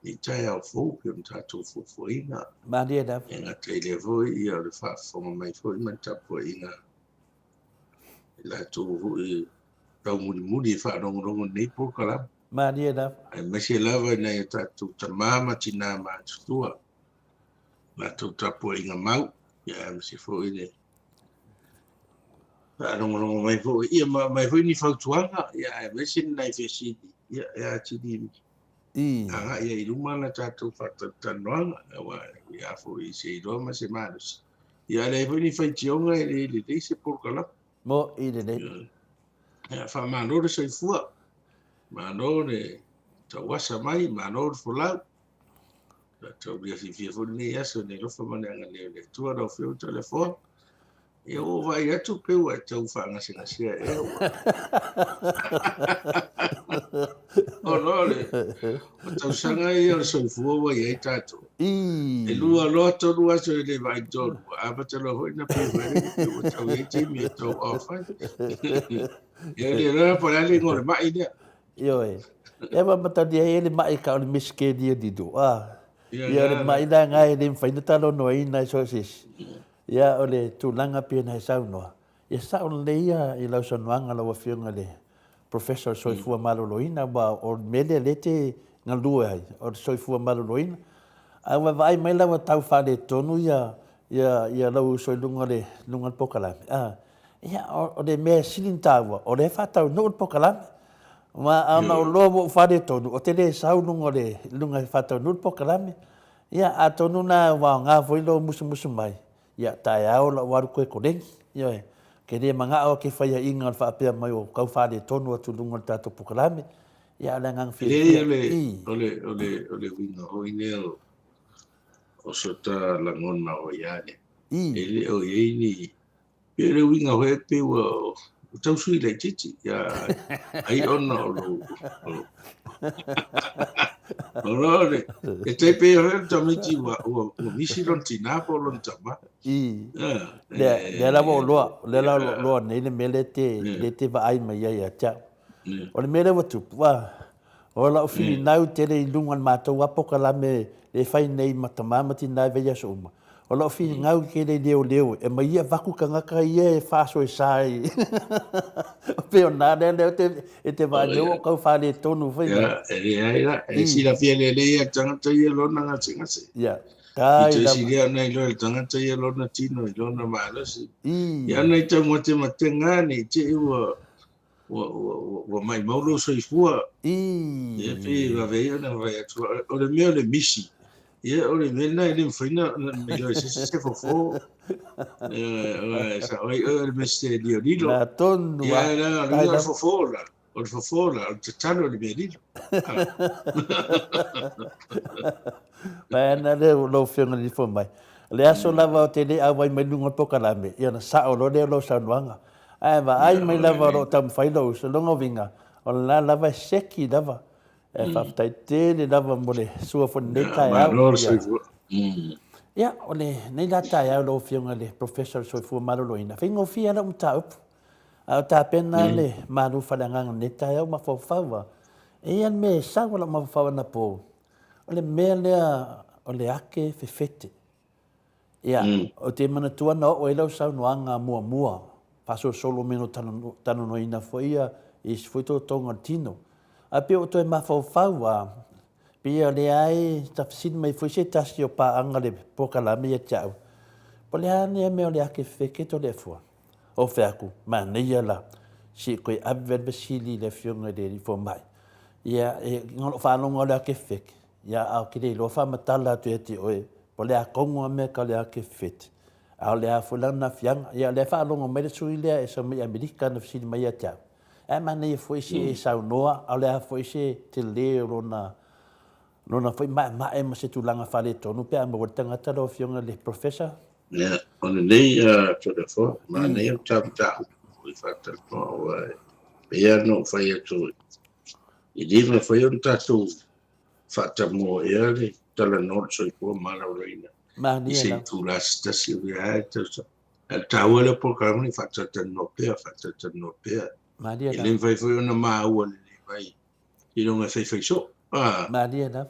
I tai au fōu pe on tātou fōfuaina. Ma lia lava. E ngā tei le voi i au le whaafonga mai fōi man tapua i ngā. I la tō hui tau muni e whaanongorongo nei pōkala. Ma lia lava. Ai mese lava i nei tātou ta māma tina mātutua. La tō tapua i ngā mau. Ia mese fōi ne. Whaanongorongo mai fōi. Ia mai fōi ni whautuanga. Ia mese nei whesidi. Ia tini I. Anga ia i rumana tātou whatanoanga. Ia fo i se i roma se manos. Ia le ni whai tionga e le se porkala. Mo i le nei. Ia wha manore sai fua. Manore ta wasa mai, manore folau. Tau ria fia fo ni aso ne rofa mananga le tua rau whio telefon. Ia o vai atu peu e tau whaanga singasia e o. O no le. O tau sanga i o soifua wa i ei tātou. I. E lua loa tonu aso e le vai tonu. Apatalo hoi na pewere. O tau e timi e tau ofai. Ia le rana parale ngore mai nea. Io e. E wa matadi e le mai ka o le miske dia dido. Ah. Ia le mai da ngai le whaina talo no ina sosis. Ia o le tūlanga pia nei sau noa. Ia sao le ia i lau sanuanga lau a whiunga le Professor Soifua Maloloina wa o mele le te ngalua ai o Soifua Maloloina. A wa vai mai lau tau whare tonu ia lau soilunga le lunga pokalame. Ia o le mea silintawa o le whatau no pokalame. Ma ana o lobo whare tonu o te le sau lunga le lunga whatau no pokalame. Ia a tonu na wa ngā whoilo musu mai. Ia tae au la waru koe koreng. Ia ke rea manga o ke whaia inga whaapea mai o kau whare tonu atu lunga tato pokalame. Ia le ngang whia. Ole winga hoi neo o sota langona o iane. Ele o ieni. Ele winga hoi pe o tau sui le titi. Ia ai ona o lo. Olore. E te pe o tamiti o misi lon tina po lon tama. Le la wo loa nei le mele te va ai mai ia cha. O le mele watu wa. O la o fili nau te le lungan mātou apokalame le whai nei matamamati nai veia so uma. O la o fili ngau ke le leo e mai ia vaku ka ngaka ia e whaso e sai. O peo nā leo e te vai leo kau whare tonu whai. Ia, e rea ira. E si la fia le ia tangata ia lona ngase. Ia. I te si rea nei loa tangata ia lona tino i lona maalasi. Ia nei tau mo te matenga ni te ua wa mai maulo Soifua. Ia pe wa veia na vai atua. O le mea le misi. Ia o le mea nei le mwhaina me loa se fofo. Sa oi o le mese lio lilo. Na tonu. Ia na lio fofo la. O le fofo la. O te tano le mea lilo. Mai ana le lo whiunga ni fo mai. Le aso lava o te le awai mai lunga pokalame. Ia na sa o lo le lo sanuanga. Ai va ai mai lava ro tam whailo so longa vinga. O la lava seki lava. E whaftai te le lava mo le sua fo ne tai au. Ia o le nei la tai au lo whiunga le Professor Soifua Maloloina. Whingo fia na uta upu. Au ta pena le maru whalanganga ne tai au ma whawhawa. E an me sa wala ma whawhawa na po. O le mea lea o le ake whewhete. Ia, o te mana tuana o e lau sau noanga mua. Paso solo meno tano no ina fwea i sfuito tonga tino. A pe o toi mawhawhau a pia le ai tafsin mai fwese tasi o paanga le pokalame ia tiau. Po le hane a mea o le ake whewhete o le fua. O wheaku, ma neia la. Si koe abvel besili le whiunga le rifo mai. Ia, e ngolo whanonga o le ake whewhete. Ia au ki rei loa whamatala atu e te oe, po lea kongo me ka lea ke whete. Au lea fulana whianga, ia lea whaalonga mere sui lea e sa mai Amerika na whisini mai a tiau. E mana ia fwese e sau noa, au lea fwese te leo rona fwoi mai ma se tulanga whale tonu, pe ama watanga talo whiunga le professor. Ia, ona nei to the fo, ma nei o tau. Ui whata koa, pea no whai atu. I diva whai on tatu. Fata mo ele tala no Soifua Maloloina. I se tu la stasi ua e tau ele programa ni fata tano pea. I le vai foi ona maua le vai. I longa fai so. Maria na.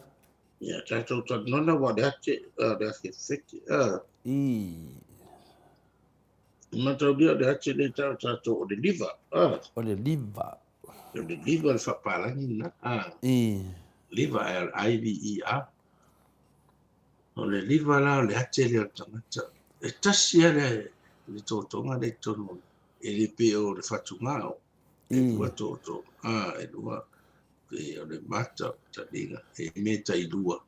Ia tato nona wa date fiti. Matau dia date le tato o le liva. O le liva. O le liva le fapalangi na. Liva L-I-V-E-R. O le liva la o le hate le o tangata. E tasi ale le tōtonga le tono. E le pe o le whatungao. E lua tōto. E lua. E o le mata o talinga. E meta I lua.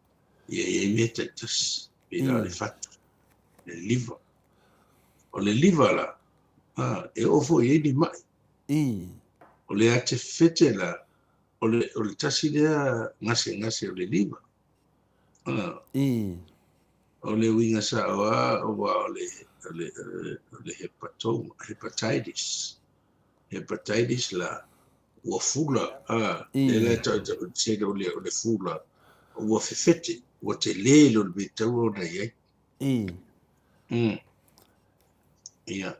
E meta I tasi. E la le whatu. Le liva. O le liva la. E ofo I eni mai. O le hate fete la. O le tasi lea ngase o le liva. O le winga sa o le hepatitis. Hepatitis la ua fula. Le la se o le fula. Ua fefete. Ua te lelo le betau o na iai. Ia.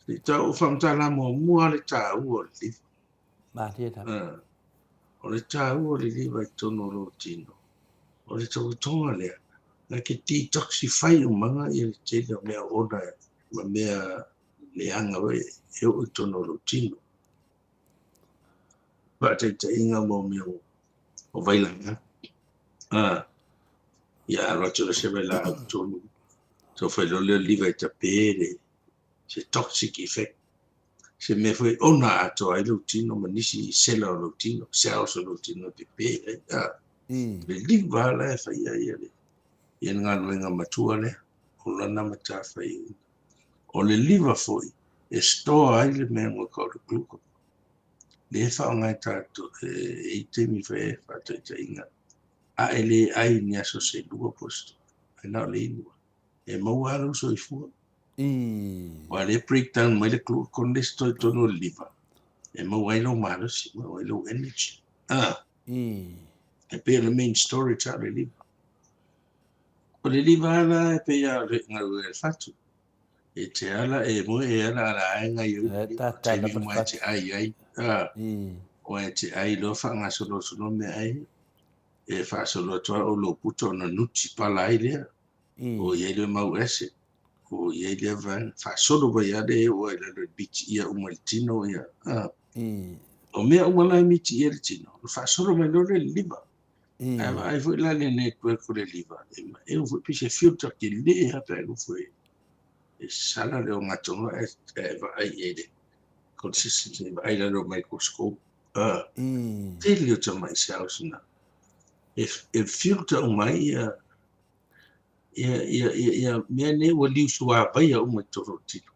Le tau whamtala mua le tau o le liva. O le tau o le liva I tono lo tino. o le tautoga lea na ke detoxify umaga ia le tele o mea ona ma mea leaga oi e o tono lo tino faataitaʻiga mo mea o vailaga ia roto le se vaila tonu so failole o liva i tapē le se toxic effect se mea foi ona atoa ai lou tino ma nisi sela o lou tino cells o lou tino pepē le liva la e faia ia le ia le galuega matua lea o lana matafai o le liva foi e stoa ai le mea goka o le glucose le faaogai tatou e itemi fae faataʻitaʻiga a e lē ai ni aso selua posto aina o le inua e maua alau soifua ua le breakdown mai le glucose toi tonu o le liva e maua ai lou malosi maua ai lou energy e pea le main storage a le liva o le liva ala e pea o le gau e le fatu e te ala e mo e ala ala ainga i o taimi mo e te ai ai o e te ai lo whaangasolo sono me ai e whaasolo toa o lo puto na nuti pala ai lea o iei le mau ese o iei le van whaasolo vai ade o e le biti ia umaltino ia o mea umalai miti ia le tino o whaasolo mai lo le liva ai fwoi la le network o le liva e o fwoi pise filter ki le hapa e fwoi e sala le o ngatonga e vai e le consistency vai la lo microscope te leo ta mai cells na e filter o mai ia mea ne ua liu sua vai a uma toro tino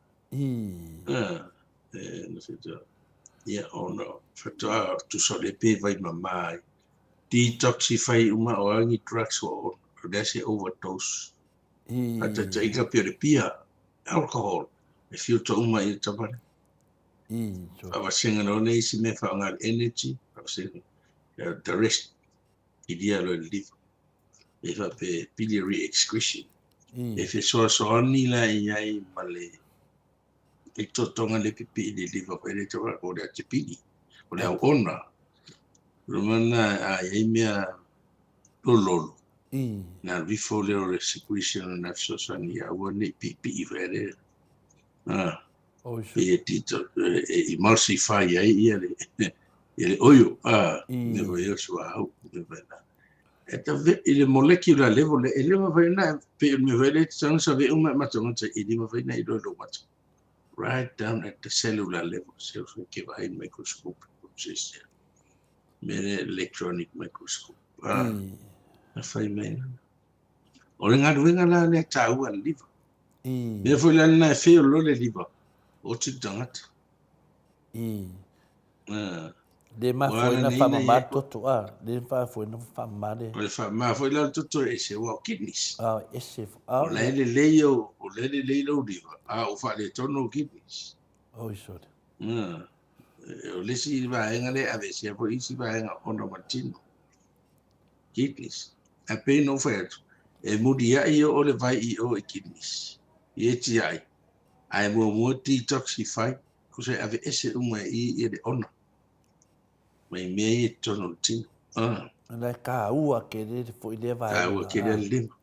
no feta ia ono feta tu so le pe vai mamai detoxify uma o angi drugs o se overdose ata te ika pia alcohol e filter uma i tapane awasinga no nei si me whaonga energy awasinga the rest i dia lo live e fa pe biliary excretion e fe so ani la i ai male e totonga le pipi i le liver pe le tawa o le atipini o le ona rumana a i mea lolo na before le secretion na sosani a wone pipi i vere e tito e emulsify ai ele oio me voy a suar me vena eta ile molecular level ele me vena pe me vele tsan sa ve uma matonga ile me vena i do mat right down at the cellular level so ke vai microscope process mere electronic microscope a fai men o nga ruenga la le tau al liver me foi la na fe lo le liver o te dangat le ma foi na fama mato to le fa foi na fama le o le fama foi la to e se wa kidneys ese o le leio o le leio liver o fa le tono kidneys so o le si va en ale ave si po isi va en ono martino kidneys a pe no fet e mudia io o le vai i o e kidneys e ti ai mo detoxify ko se ave ese uma i le ono mai me tono tino na ka ua ke le foi le vai ka ua ke le lima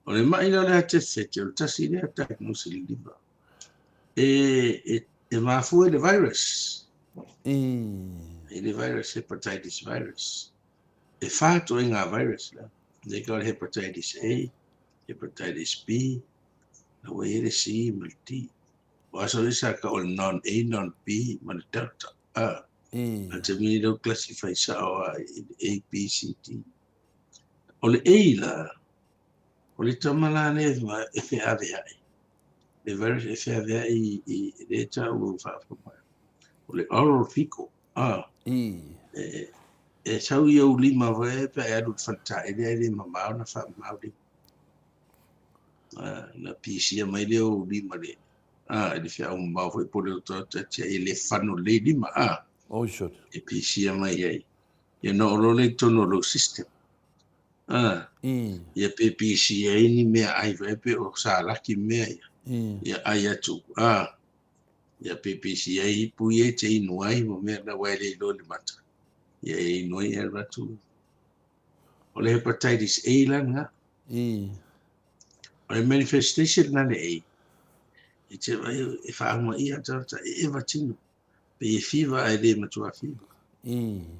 o le mai le te fete o tasi le diagnose le lima e mafu le virus le virus hepatitis virus e fato inga virus la they got hepatitis A hepatitis B na wele C multi waso isa ka o non A non B man delta na te mini do classify sa o A B C D o le A la o le tamala ne ma e fe ave ai le virus e fe ave ai i le ta o fa o le oral fecal e sau ia lima vai pe adu fanta ele mamau na fa mau di na pisia mai le o lima le ele fia un mau foi por o tota te ele fano le lima so e pisia mai ai e no lo le tono lo system ia pe pisia ni me ai vai pe o sala ki me ia ai atu ia pe pisia i puie te inuai mo me na wai le lo le mata ia e noi e ratu o le hepatitis A langa, o le manifestation na le A. I te vai e whaanga ia tata e vatino. Pe e fever ai le matua fever.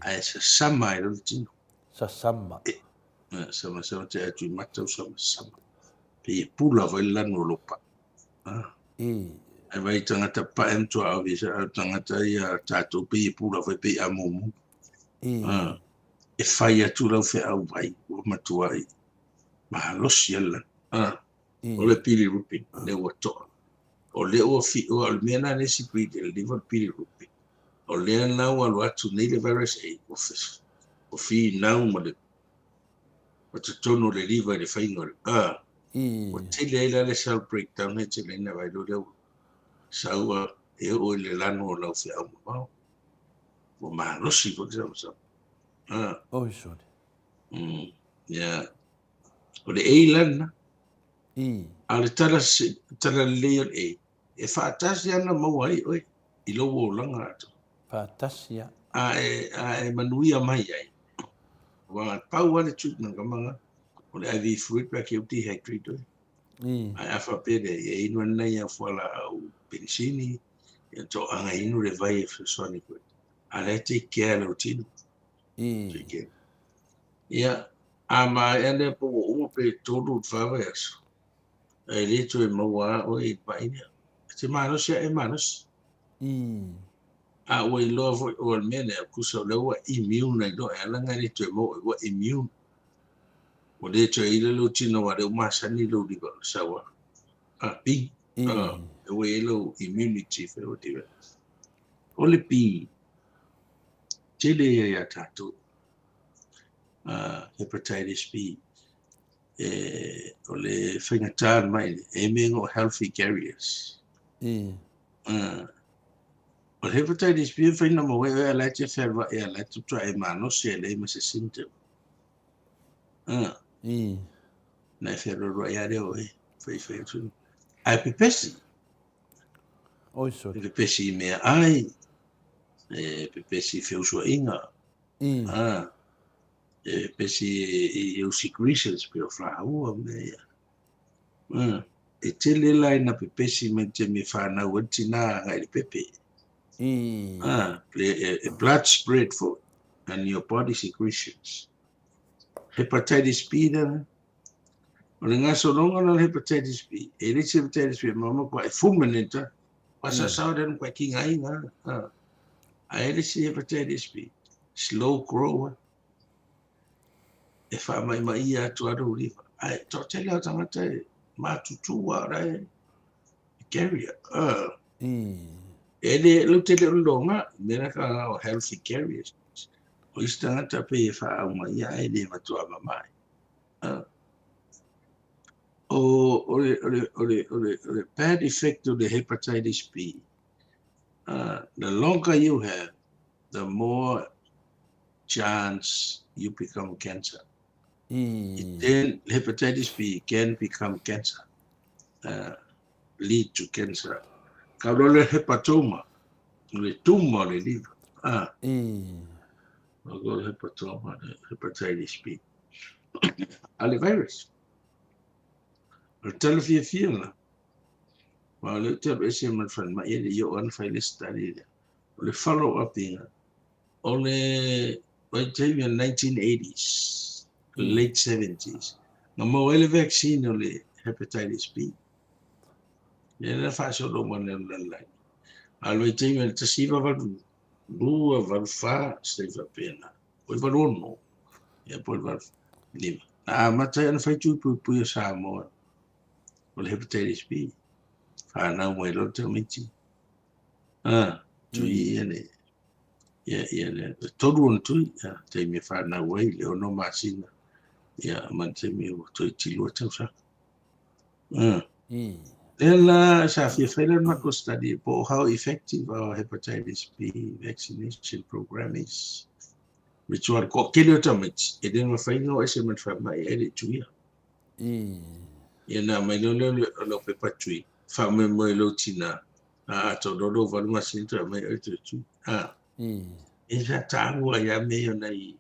Ai sa sama e lo tino. Sasama. Sama te atu I matau sama. Pe e pula vai lano lopa. Ai vai tangata pa em tua au visa tangata ia tatou pe e pula vai pe amumu. E whai atu lau whi au vai o matua I. Mahalosi ala. O le pili rupi, le ua toa. O le ua fi o al mena ne si pride, le liva pili rupi. O le nau alu atu nei le virus A, o fi nau ma le, o te tono le liva le whainga le, o te leila le cell breakdown, he te leina vai lo leo. Saua e o le lano o lau fi au mawao. O mahalosi po kisa masa. Oi sori. Ya. O le eilana. Ale tala leo e. E whaatasi ana mawai oi. I lowo o langa atu. Fatasia. E manuia mai ai. Wa pau ale treatment kamanga. O le IV fluid pa ke dehydrate oi. Ai afa pede e inu ana ia fuala au penicini. E to anga inu le vai e fsoni koe. Ale take care lo tino. Take care. Ia. Ama ene po o pe todo fava yaso. E le to e maua o e paina. Te manos e manos. A o I love o al mene kusa le wa immune na do ala ngani to mo wa immune. O le to ile lo tino wa le masani lo di ba sawa. Pi. E o lo immunity fe o di. O le pi. Chile ya tato. Hepatitis B. O le whaingatār mai e mengo healthy carriers. O hepatitis B whaina mo e ala te wherwa e ala te tua e mano se le ma se symptom. Na wherwa roa ia reo e whai tu. Ai pepesi. Oi sori. Pepesi mea ai. Pepesi whiusua inga. Pepesi e secretions pe o whaua mea. E tele lai na pepesi me te me whanau watina ngai le pepe. Blood spread for and your body secretions. Hepatitis B then. O le ngaso longa na hepatitis B. E le hepatitis B mama kwa e fulminanta. Wasa sao den kwa ki ngai nga. A le hepatitis B. Slow grower. E wha mai ia atu aro riva. Ai to tele o tangata e matutu wa rai. Carrier. Ele lo tele longa mera ka o healthy carriers. O istangata pe e wha au mai ia e le matua mamai. The bad effect of the hepatitis B. The longer you have, the more chance you become cancer. Then hepatitis B can become cancer, lead to cancer. Kalau le hepatoma, le tumor le liver. Kalau hepatoma, hepatitis B. Ale virus. Le telefia la. Well, le tab ese man fan ma ele yo an file study. Le follow up thing. Only by time in 1980s, late 70s. No mo ele vaccine le hepatitis B. Le fa so do man le la. Alwe time te siva va du va fa steva pena. Poi va no. E poi va lima. Ma te an fa tu pu Samoa. Le hepatitis B. Fa mo lo te miti. Tu ene. Yeah. Todo un tu te mi fa na wei le no masina. Yeah, man te mi to tilo te sa. Ela sa fi fela ma ko study for how effective our hepatitis B vaccination program is. Which one ko kilo tamit. E den ma fa no ese man fa mai ele tu ya. Na mai lo pe pa tu. Fa me mo lo tina. To do va ma sin tra mai tu. Esa tāua ia mea nei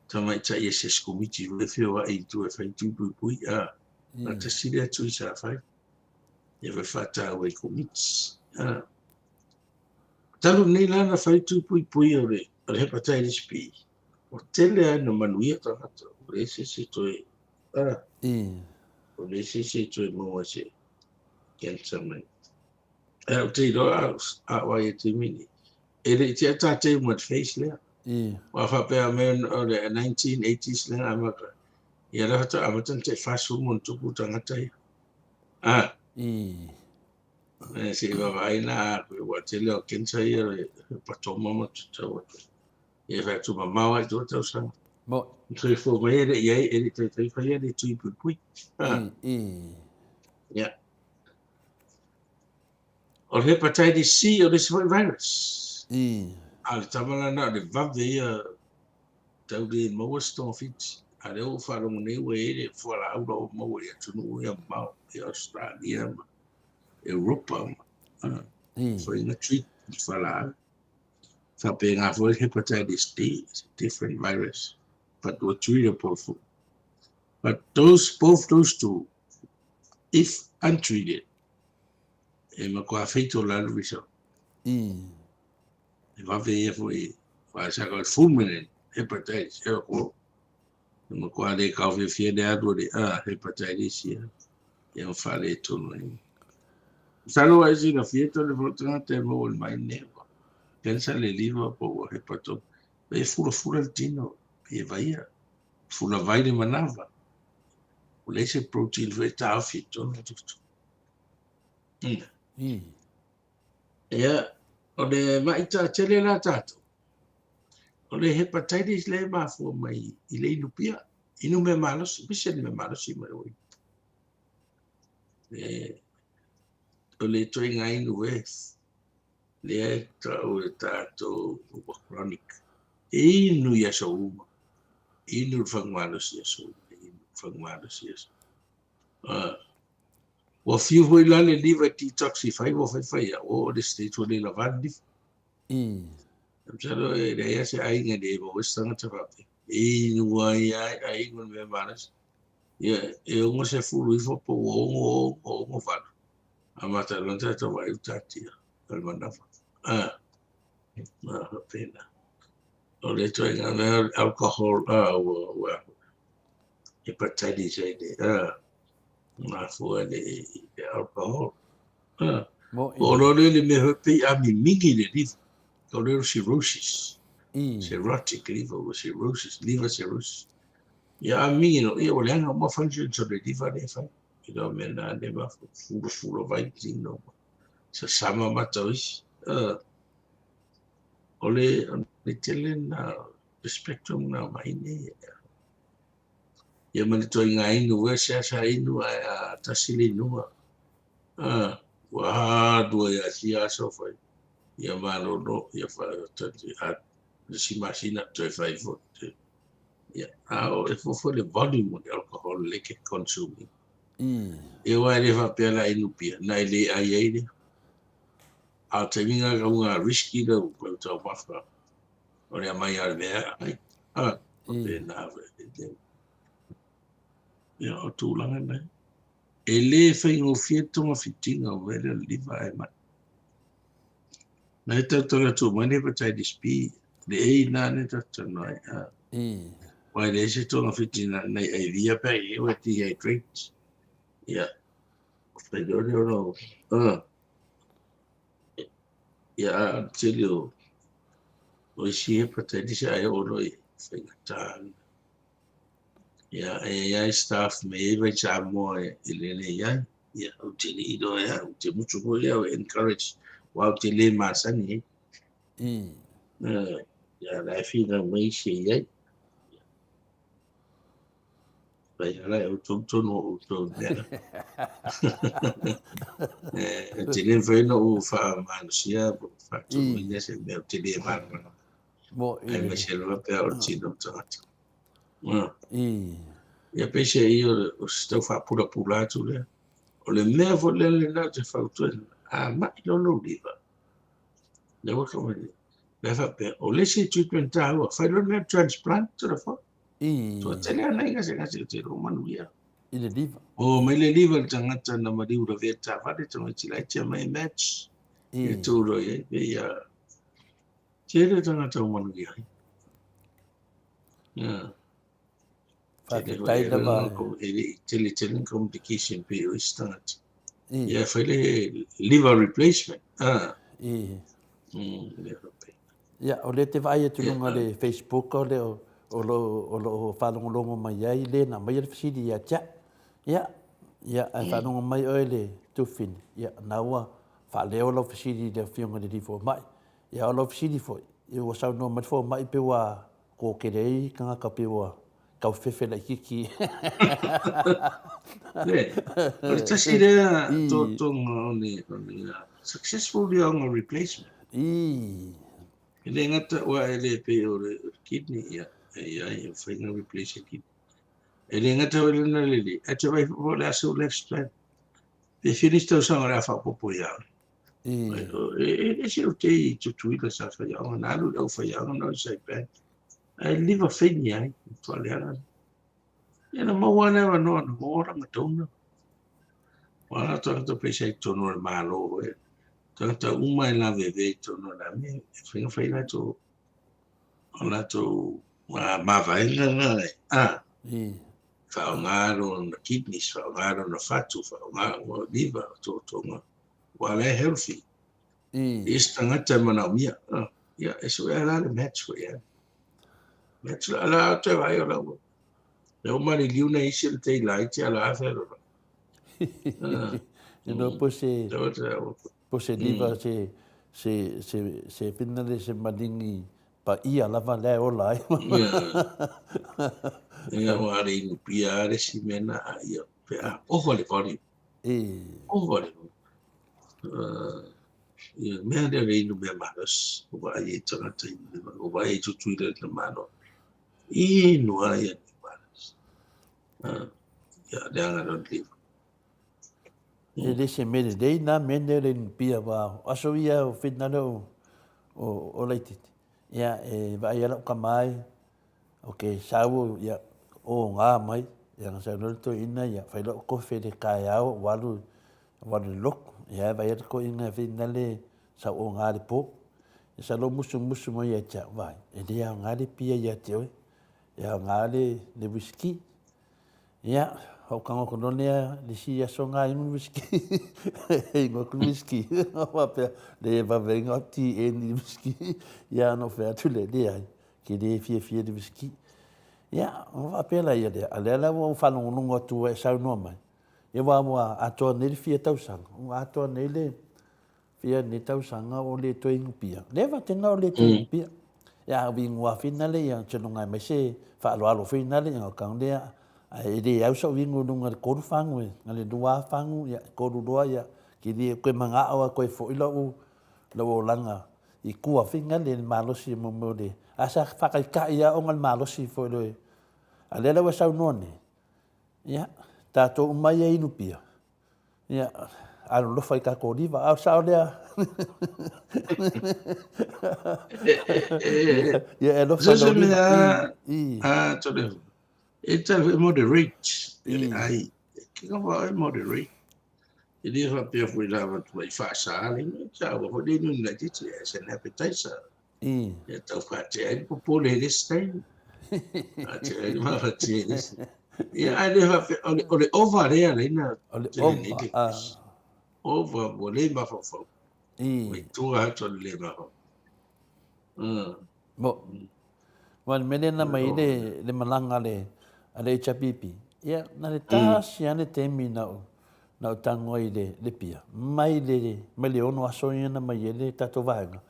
Tamai ta ia se skumiti we fio wa I tu e fai tu pui na te sire atu I sa fai ia we fata we kumits talu nei lana fai tu pui o le hepatitis B o tele ai no manuia tangata o le se toi o le se toi mo se cancer mai o te ro a wa te mini e le te ata te mo face le wa fa pe a men o le 1980s le amaka ia la hata amatan te fasu mon tupu tangata se va vai na wa tele o cancer ia patoma mo tau ia fa tu mama wa tu tau sa Mo. so fo mai ia te fa ia tu pui ia o hepatitis C o le virus ale tamala na le vave ia tau le mo sto fit ale o fa lo nei we le fo la au mo ia tu no ia ma ia Australia Europa so in a treat fa la fa pe nga fo hepatitis D it's a different virus but we're treatable for but both those two if untreated e ma kwa feito la luisa e vave ia fo fa sa ko fulminant hepatitis e ko ma kwa le ka fe de ado de hepatitis ia fa le to no salo ai si na fieta le volta te mo il mai ne pensa le liva po hepato e fura il tino e vai fula vai de manava o le se protein veta fito no tutto ia o le mai ta tele la tato o le hepatitis le ma fu mai I le inupia inu me malos bisen me malos I mai o le toi ngai nu le tau e tato chronic inu ia so uma inu fangmalos ia so inu fangmalos ia so o fiu hoi la le liver detoxify o fai o le state o le lavandi Amsalo e le ia se ai nga de o stanga te pape inu ai ngun me malas ia e o se fulu I fo po o falo amata lonta to vai utatia al mandafa pena o le toi nga alcohol hepatitis ai de ma fu de alcohol o lo le me hopi a mi mingi le liver o le cirrhosis cirrhotic liver cirrhosis ya a mingi no ia o le anga mo function so le liver le fa ilo mena de ma fulo vai no sa sama matois o le tele na spectrum na mai ne ia mani toi nga inu we sa inu a tasili nua wa dua ya sia so fai ia malo no ia fa tati a si masina to fai fo ia o e fo le volume of alcohol le ke consuming e wa le fa pela inu pia na le ai le a te minga ka unga risky da ko to mafa o le mai al me ai o te na ia o tu langa nei e le fai o fieto ma fitinga o vele liva e mai na ita tonga tu mani hepatitis B le e na ne ta noi wai le se tonga fitina nei e via pe e o dehydrate ia fai do no ia telio o si hepatitis ai o no fai ta ia e staff me vai Samoa le ia o te ni do ia o te mucho ko ia encourage wa te le masani ia la fina mai se ia vai ala o tonto no to ia te le vai no fa mansia fa to ia se me te le man mo ai me se lo pe o tino tato ia pese io sto fa pula tu le o le mea vo le na te fa tu ma no no liva le wa ko le fa pe o le se treatment ta o fa lo me transplant to the fa So tele ana ngase te ro manu ia. I le liva. O mai le liva tangata na mariu ra veta vale tanga tila tia mai match. Ia tūro ia ia. Tele tangata o manu ia. Ia. Whaketai lava. Tele communication pe o istangata. Ia whaile liver replacement. Ia, o le te vai atu lunga le Facebook o le o lo whanongolongo mai ai le na mai le fasidi ia tia. Ia, ai whanongo mai oi le tufini. Ia, naua whaleo lo fasidi le whionga le rifo mai. Ia, o lo fasidi fo. Ia, o sau no mai fo mai pe wa ko kerei kanga ka pe wa kau fefe la kiki. O tasi rea tōtonga o ni successful young replacement. Ele ngata wa ele pe o le kidney ia ia whainga replace kidney. Ele ngata o le na lele. Ate vai fo le aso left strand. Pe finish tau sanga rea whapopo ia. E si o te i tutuila sa whaianga. Nālu lau whaianga no sai pen. Ai liva whaini ai. Tuale ana. Ia na mawana wa no ana mora matona. Wala tangata pe sai tono le malo e. Tangata uma e la veve tono la me. Whainga whaina to ona to mavaenga ngai. Whaongaro na kidneys, whaongaro na fatu, whaongaro liver, tonga. Wale healthy. Is tangata manawia. Ia, eso e ala le match ko ia. Match la ala te vai o lau. Leo mani liuna isi le tei lai te ala afero. No pose liver se pinale se madingi pa ia lava le o lai. Ia o are inu pia are si mena a ia pea. Oho le pari. Oho le. Ia mea le re inu mea maras. O wa ai tangata inu. O wa ai tutuira le mano. Inu a ia ni maras. Ia le anga no liva. Le se mele dei na mene le pia wa. Aso ia o finale o leititi. Ia vai ala ka mai. Okay, sau ia o ngā mai, ia ngā sau to ina ia whai loko kofe le kai au walu loko. Ia vai ata ko inga whina le sau o ngā le po. Ia sa lo musu mai ia tia vai. E le au ngā le pia ia te oi. Ia ngā le whisky. Ia, hau kanga kononea le si aso ngā inu whisky. Hei ngoku whisky. Wapea le wawenga ti e ni whisky. Ia no whea tule le ai. Ki le fia de whisky. Ia, o wapela ia le. Alela wa whanongononga tua e sau noa mai. Ia wa atoa nele fia tausanga. O atoa nele fia ne tausanga o le toi ngupia. Lewa tena o le toi ngupia. Ia, wingua whina le ia chenonga mai se whaaloalo whina le ia kaung lea. E le au sa wingu nunga le koru whangu e. Nga le dua whangu ia koru roa ia. Ki le koe manga awa koe fo ila o langa. I kua whina le malosi mo le. Asa whakaikai ia o ngal malosi fo ilo e. A lela wa sau none. Ia, tātou umai e inu pia. Ia, alo lofa i kako riva. Au sao lea. Ia, e lofa no riva. Tole. E tau e moderate. Ai, ki ka wā e moderate. I lia wha pia fui lawa tua i whaasāle. Tau wa hoi nui ngai titi as an appetizer. Ia tau whātea i popole e restai. Whātea i mawhatea e restai. Ia ai le wha o le ova rea leina. O le ova. Ova mo le mawhawhau. Mai tua hato le mawhau. Mo. Wan menena mai le malanga le HPP. Ia, na le tāsi ane temi na o tango i le pia. Mai le ono aso ina mai le tato vahenga.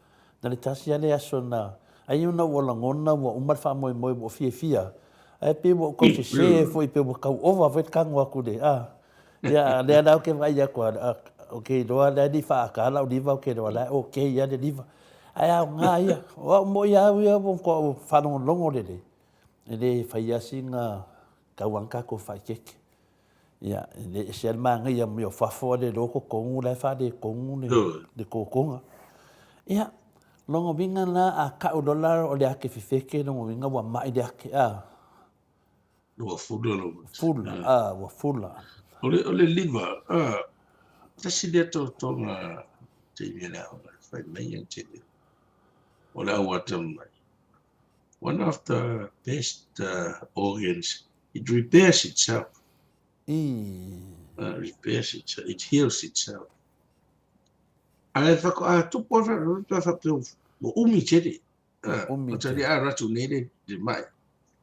Na le tāsi ane aso na ai una wala ngona wa umar wha moi wa fia. Ai pe wa ko se foi pe wa kau ova vet kango aku le. Ia, le ana ke vai ya kwa. Okay, doa le di fa ka la di va ke doa la. Okay, ya le di va. Ai au nga ia. O mo ia ko fa no longo le. Ele fa ia singa kawanka ko fa keke. Ia, le selma nga ia mo fa fo de loko kongu le fa de kongu de kokonga. Ia, longo vinga na a ka $1 o le ake fifeke longo vinga wa mai de ake Ua fula lo. ua fula. Ole liva, tasi lea tonga te mena o fai mai ang tele. Ole au mai. One of the best organs, it repairs itself. Repairs itself, it heals itself. Ale whako a tupo whako mo umi tele. O tali a ratu nere de mai.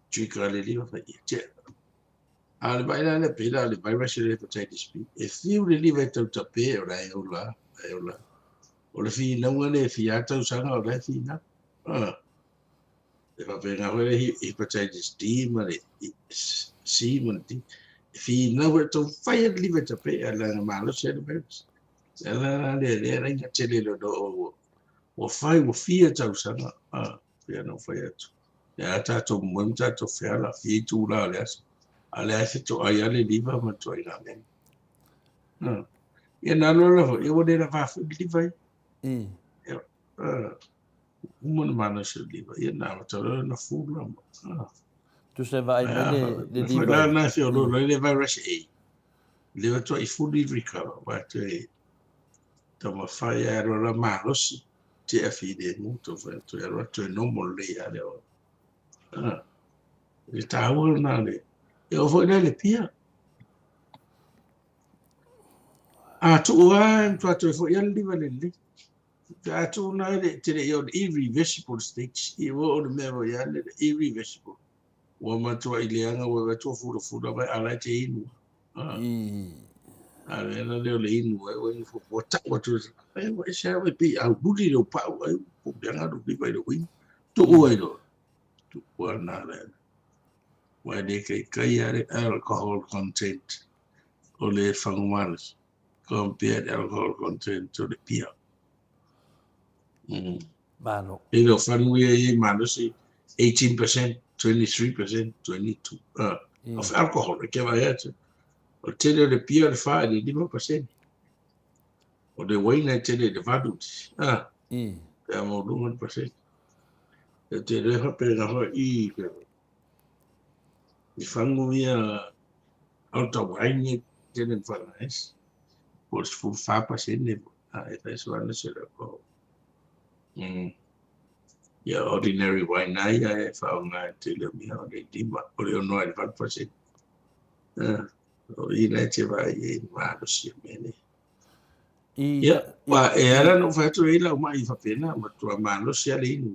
Tuika le liva whai i te. Ale mai la le pera le virus le hepatitis B. E fiu le liva tau tape o la e ola. O le fi naunga le fi atau sanga o le fi na. E whapena hore hepatitis D ma le C ma le D. E fi naunga tau whai le liva tape a la nga malo se le virus. E la le ringa tele lo do o whai o fia tau sanga. Fia no whai atu. E a tato mwem tato whea la fi tu la le aso. Ale ai to ai ale liva ma to ai ngame. Ia na lo e o de la va fu liva. Uma mana se liva. Ia na to na fu la. Tu se vai mai le liva. La na se lo le virus A. Le to I fully recover. But to ma fai ero la malos. Ti affide molto to ero to normal le ale. Le tawol na le. E o foi le pia. Tu to foi ia liva le le. Tu na le te le irreversible stage. I wo o me vo ia le irreversible. Wa ma to I le anga wa to fu vai ala te inu. Ale na le inu e fo ta wa to. E wa se wa bi au budi lo pa wa po bianga do bi vai do wi. To o ai do. To wa na le. Wa de kai alcohol content o le fangumalas compared alcohol content to the beer. Malo. You know, fanguia malas 18%, 23%, 22% of alcohol. Que vai essa? O tele de beer de fa de 5%. O de wine tele de vadut. É mo 1%. E tele ha pena ho I fanguia alta wine tele falas. Por full 5% eso van a ser algo. Yeah, ordinary wine I found tele mi ho de dima o no al 5%. O ina te vai malo si mene. Wa era no fa tu ila mai fa pena ma tu malo si ali no.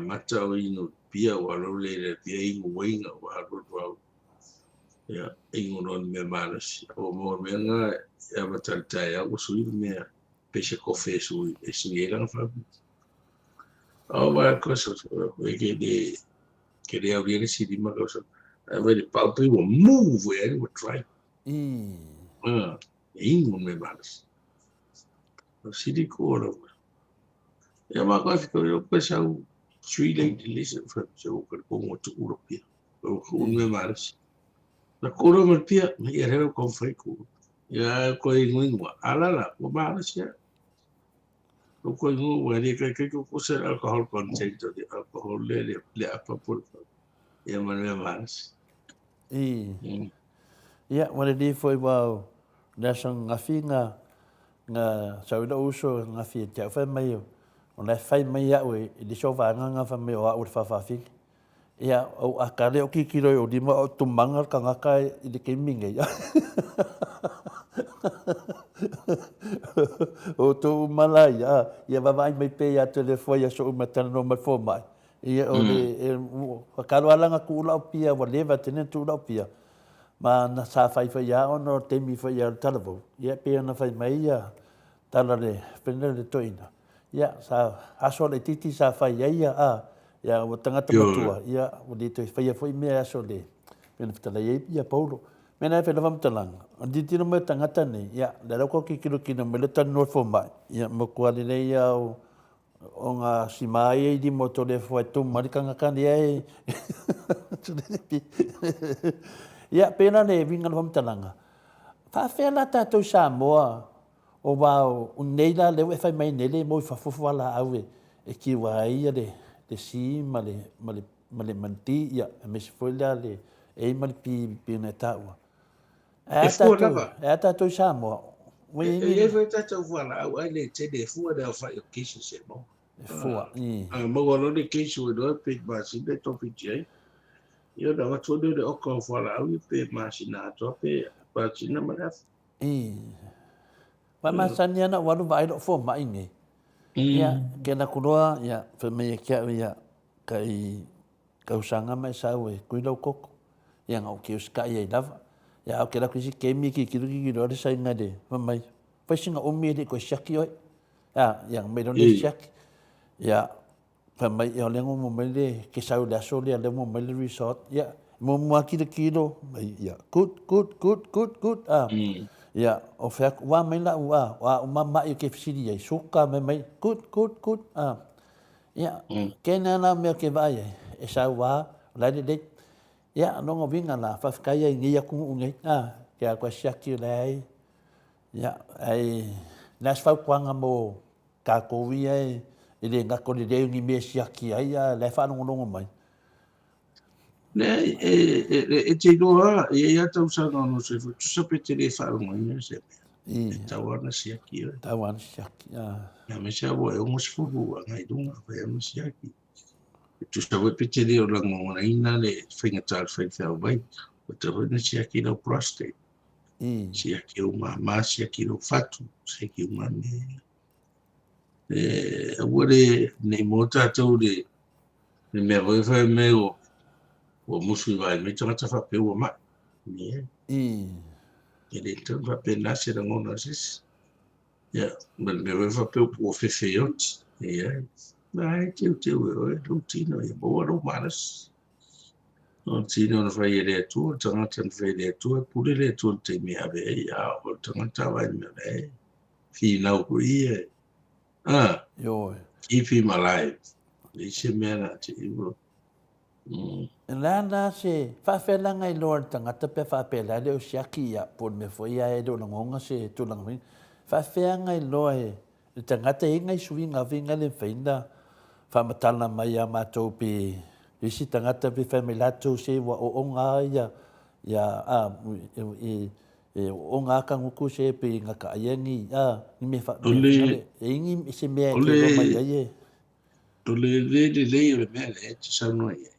Mata o ino pia wa lo le pia ino winga wa ro. Ya, ingon me malas. O mo me nga ya batalta ya usui me peshe kofe su era fa. O va cosa che le avviene si di ma cosa. Vedi palpi will move and will try. Ingon me malas. Si di coro. Ya ma cosa che io pensavo 3 late listen from so per come to Europea. O me malas. Na kuro mal pia me era con freco ya ko ingwa ala ko ba sia ko ingwa de que ko se alcohol content de alcohol le apa por ya man me mas ya wale di foi wa nasang ngafinga nga sauda uso ngafi ja fa mai o na fai mai ya we di so va nga fa me o a fa fi ia o akale o kikiro o di ma o tumanga ka ngaka I de keminga ya o to malaya ia va vai mai pe ya telefone ya so matana no mai fo mai ia o le akalo ala nga kula o pia wa leva tene tu la pia ma na sa fai fa ya ono temi fa ya talavo ia pe na fai mai ya tala le pende le toina ia sa aso le titi sa fai ya ya o tangata matua ia o dito faia foi me aso le pena fitala ia Paulo mena fe lava mtalang di tino me tangata ne ia le ko ki kilo kino me le tan no fo mai ia mo ko le ia o nga simai di moto le foi tu marikanga kan ia ia pena ne vinga lava mtalanga fa fe la tato Samoa o va o neila le fai mai nele mo fa fo la ave e ki wa ia de si male manti ia me se foi le e mali pi na taua. E fua lava. E tātou Samoa. E foi tātou wala au ai le te de fua de whai o kisi se mo. E fua. Maua lo le kisi o doa pe masi le topi tia. Ia da watu de oka wala au i pe masi na ato pe masi na maraf. Wa masani ana walu vai do fo mai ni. Ia kena kuroa ia fe me kia ia ka usanga mai sa we kuilo koko. Ia ngau ki uska ia lava. Ia au kera kisi kemi ki ro sa inga de mai. Fa singa o me de ko shaki oi. Ia me do le shaki. Ia fa mai ia le mo me le ke sa le so le mo me le resort. Ia mo mo kilo mai ia good. Ia o fa wa mai la wa mama i ke fsidi ai suka mai good. Ia kena na me ke vai e sa wa la de ia no ngo vinga la fa kai ai ngia ku ngai ke a ko shaki lai ia ai nas fa kwanga mo ka ko vi ai ile nga ko de ngi me shaki ai le fa no mai Ne te goa ia tau sa no se fu tu sa pe te le fa ngai se. Tawana shaki. Tawana shaki. Ya me sa wo e mo fu ngai dunga fa mo shaki. Tu sa we pe te le o lango na ina le finga tal fa vai. O te wena shaki no prostate. Shaki o ma shaki no fatu shaki o ma me. Wore ne mota tau de me voi fa me o musu vai me tanga fa pe o ma. Ni. Ele tau fa pe na se ngona sis. Ja, men me voi fa pe o fe feot. Ja. Nei, teu o do tino e bo do manas. No tino no fa ele tu tanga tan fe ele tu pule le tu te me ave ya o tanga ta vai me ne. Fi na ko ie. Yo. Keep him alive. Ise mena te iwo. Lana se fa fela ngai lord tangata pe fa pela le o shaki ya por me foi a edo na ngonga se tu lang mi fa fea ngai loe tangata e ngai suinga vinga le feinda fa matala mai a matou pe isi tangata pe family se wa o nga ya o nga ka nguku se pe nga ka yengi ni me fa e ngi se me ke lo mai ye ole le me le sa no ye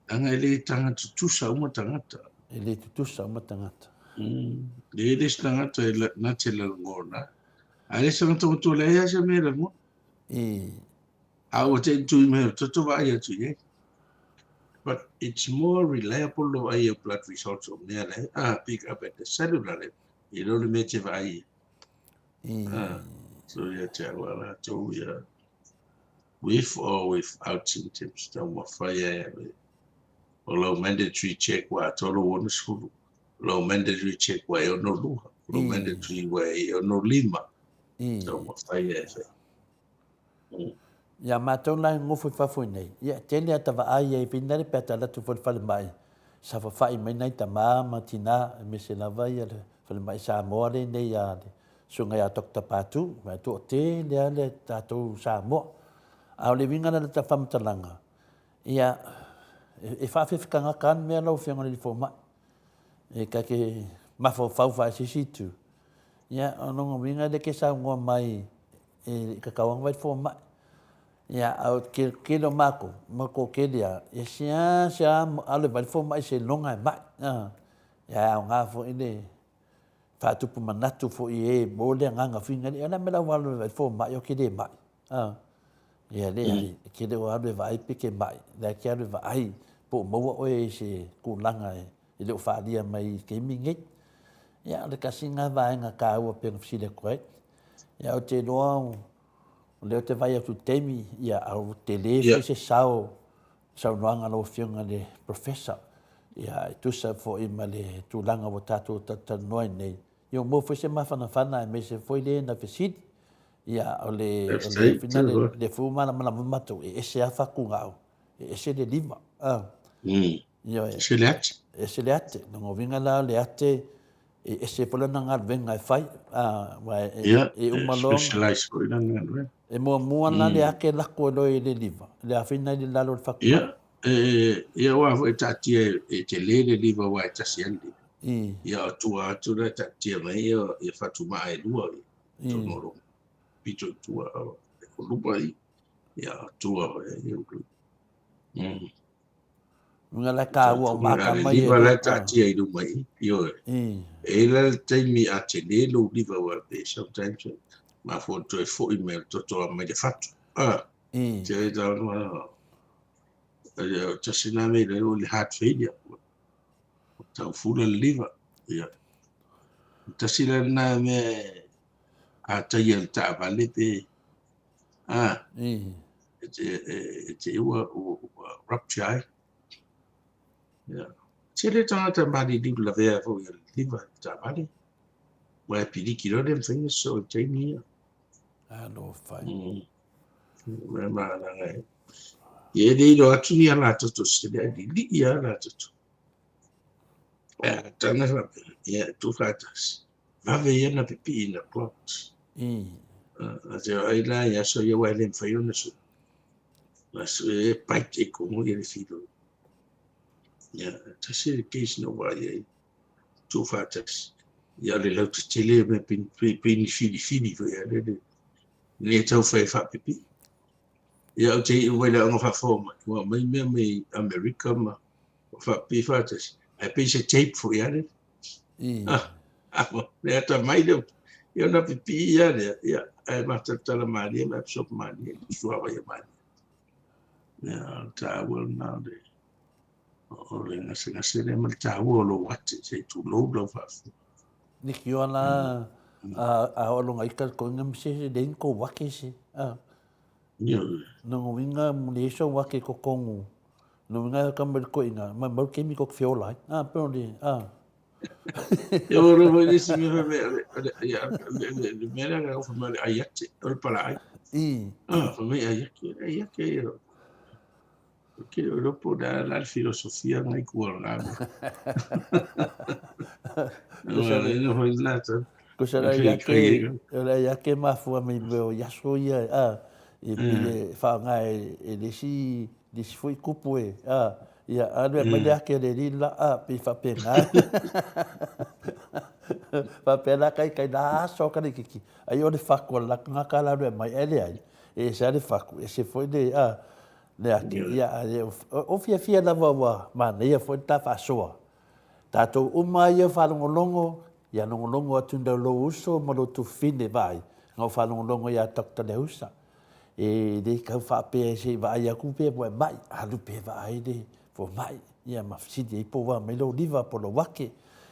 anga ele tangata tusa uma tangata ele tusa uma tangata le tangata na te la ngona ale sa to to le ya se me la mo a o te tu me to va ya tu ye. But it's more reliable lo ai blood results of there pick up at the cellular level. You don't make it ai. So yeah, well, so yeah, with or without symptoms, don't fire. Low mandatory check what all one school. Low mandatory check why you no low. Low mandatory why you no lima. Don't fire. Ya matou lai ngofu fafu nei. Ya tele atava ai e pinare peta la tu fol fal mai. Sa fa fai mai nei tama matina me se lava ya le fal mai Samoa le nei ya. Sunga ya tok tapatu, mai tu te le tatu Samoa. Au le vinga na ta fam talanga. Ya e fa fe kanga kan me lo fe ngani fo ma. E ka ke ma fo fa fa si situ. Ya ono vinga de ke sa ngo mai e ka kawang vai fo ma. Ya au kilo mako kelia ya sia ale vai fo mai se longa mai ya nga fo ine fa tu pu manatu fo e bole nga finga ana mela walu vai fo mai o kede mai ya le kede wa le vai pike mai la kede vai po mo o e se ku langa e le fa dia mai ke mingi ya le kasinga vai nga ka o pe fsi le kwet ya o te no leo te vai atu temi ia au telefo se sao noanga lo fianga le professor ia tu sa fo i male tu langa o tatu tata noi nei io mo fo se mafana me se foi le na fesit ia ole finale le fu mana matu e se afa kunga e se le lima io e se le ate no vinga la le ate e se pola nga venga fai e umalong specialized ko e mua la le ake lako lo e le liva. Le afina le lalo le whakuma. ia wa fo tatia te lele liva wa tasiandi I. ia tua tua tatia mai ia fatu mai lua to I. moro pito tua ko lupa ia tua ia Nga la ka wa maka mai liva la tatia i mai io I. ela taimi a te lelo liva wa pe sometimes ma fo to fo email to mai de fatu I. te da no tasina me le heart failure tau fula liva ia tasila na me a tayel ta vale pe te ua rupture ia tele tangata mali liva la vea fo ia liva ta vale wa piliki lo dem fai so taimi ia Alo fai. ma na ngai ye de lo atu ni ala to se de li ia la to tana fa ia tu fatas va ve na pipi na clocks te ai la ia so ia wa lem fai ona so la so e pai te ko mo ia fido ia ta se ke no wa ia tu fatas ia le lo te le me pin fini fo ia le tau fai fa pipi ia te wa la ngo fa forma wa mai me America ma fa pi fatas ai pe se tape fo ia le le ta mai le io na pipi ia le ia ai ma ta la mali ma so mali so wa ia mali ia ta wel na de o le na se le ma ta wo lo wat se tu lo fa Ni ki ona a o longa ika ko ngam se den ko wake se. No winga muleso wake ko kongu. No winga ka mer ko inga ma mer ke mi ko fiola. Pero di Yo lo voy a decir mi ya le mera ga fa mal ayat ol para ai fa me ayat que lo puedo la filosofía no hay cual no fue nada Kusara ya ke mafua me veo ya so ya e pile fa nga e de si foi kupu ya anu me le ke de la pe fa pe nga fa pe la kai da so ka ki ai o de fa ko la nga ka la mai ele ai e sa de fa e se foi de le ake ya o fia da va ma ne ya foi ta fa so tato uma ia whalongolongo, ia longolongo atunda lo uso ma lo tu fine vai, ngau whalongolongo ia Dr. Leusa. E de kau whape se vai a kupe po mai, halu pe vai de po mai, ia mafsidi po wa melo liva po lo wake.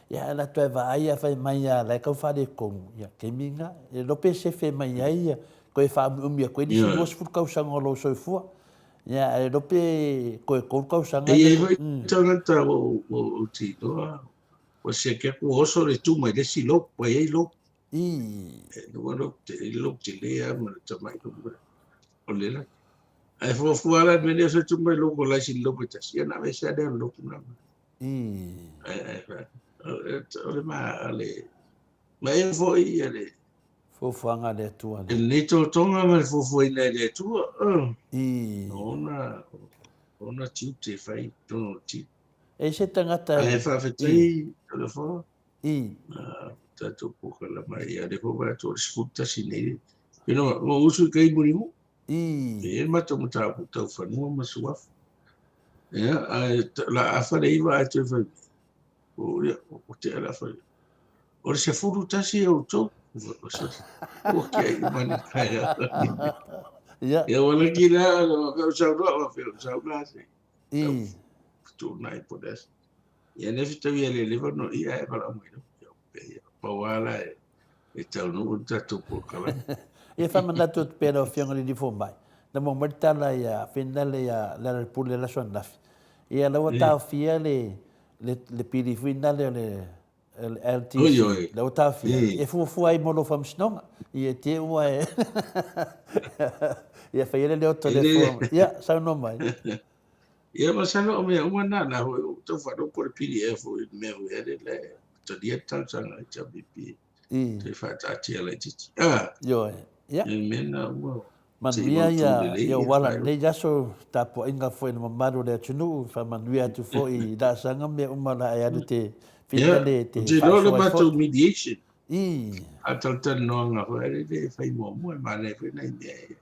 Ia la tu vai a fai mai a la kau whare kongu, ia keminga, e lo pe se fe mai ia, koe wha umia koe nisi mos fu kau sangolo soifua. Ya, e lope ko kau sanga. E vai tangata o tito o se ke ko oso le tu mai le silo po e lo no lo te le ma ta mai ko o le la ai fo ala me le se tu mai lo ko la silo po ta si na me se de lo na ai o le ma ale ma e fo i ale fo fanga le tu ale le to tonga ma fo le tu ona tite fai tono tite e se tangata ai fa fetei telefone tato poka la mai ale ko ba to sfuta sine mo usu kai muri mo e ma to mata to fa no ma suaf la afa le iva a te fa o te ala fa o se furu tasi o to o ke mani kai ya wala kila ka sa do se tu nai podes ya ne fita ya le no ia e para mo pa wala e tau no tato por kala e fa manda tu pero fianga di fombai na mo merta la ya finale ya la pule la son daf e la wata fia le pili finale le LTC la wata fia e fu ai mo lo fam snong e te wa e fa ele le telefone ya sa no mai ia masana o mea umana na ho to fa do por PDF o me o ele le to dia tal sanga chabipi te fa ta ti ele ti yo ya e mena wo Manuia ia wala nei jaso tapo inga foi na mamaru le tunu fa manuia tu foi da sanga me umala ai adu te finale te fa so ai foi mediation i atal tan no nga foi de fai mo mo ma le foi nei de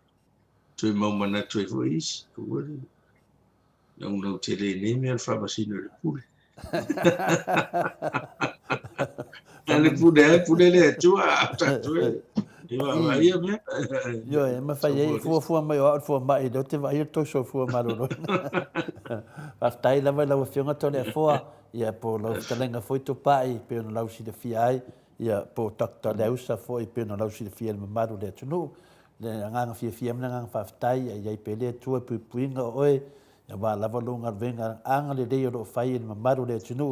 tu mo mana tu foi is no te le nei me fa basino le pule ale pule le tu a ta tu ia me yo e ma fai e fu mai o fu mai do te vai to so fu mai ro aftai la vai la fionga to le fo ia po lo talenga foi to pai pe no lau si de fiai ia po takta le usa foi pe no lau si de fiel maru le tunu le nganga fia na nganga aftai ia pe le tu pu puinga oi ia va la valunga venga anga le dei ro fai maru le tunu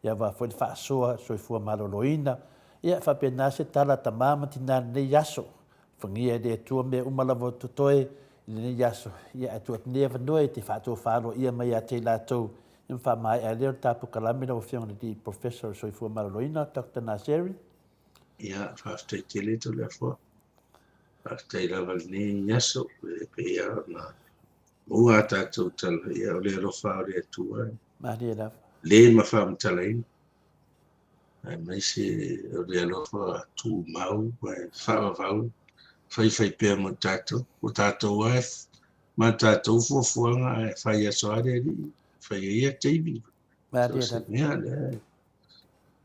ia va foi fa so fu maru loina ia fa pe na se tala tamama tina ne yaso fangia de tu me umalavo totoe ni yaso ia tu ne va noi te fa to fa lo ia mai ate la to in fa mai a le tapu kalami no fiona di professor so fu marloina dr naseri ia fa te tele to le fo fa te la ni yaso pe ia na ua tātou tala ia o le alofa o le atua le ma whaamtalaina ai mai se o le alofa tu mau whaamavau whai pēr mo tātou o tātou ai ma tātou fuafuanga ai whai aso are ali whai ia teimi so se mea le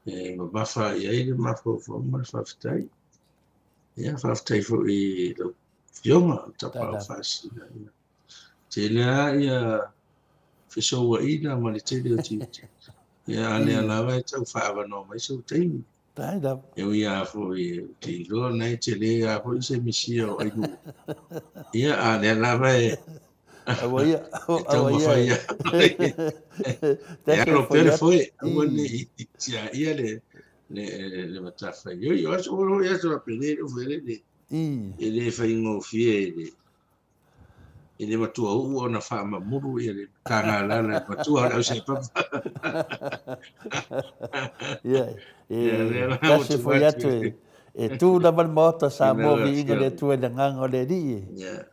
e ma mawha ia i le mawha ma whawhitai ia whawhitai fo i lo fionga tapau whasina ia Tēnā ia whesoa ina ma le tele o titi. Ia ale alawa e tau whaawano mai sau teimi. Eo ia fo i te loa nei tele a fo i se misia o ainu. Ia ale alawa e tau mawhaia. E alo pere foi. Ua ne tia ia le matawhai. Yo aso oro ia so apene o vele le. E le whaingo fie le. Ele matua o na fama muru ele kanga lana matua au se pa kasi foi atu e tu na man mota Samoa vi inga le tu le nganga le ri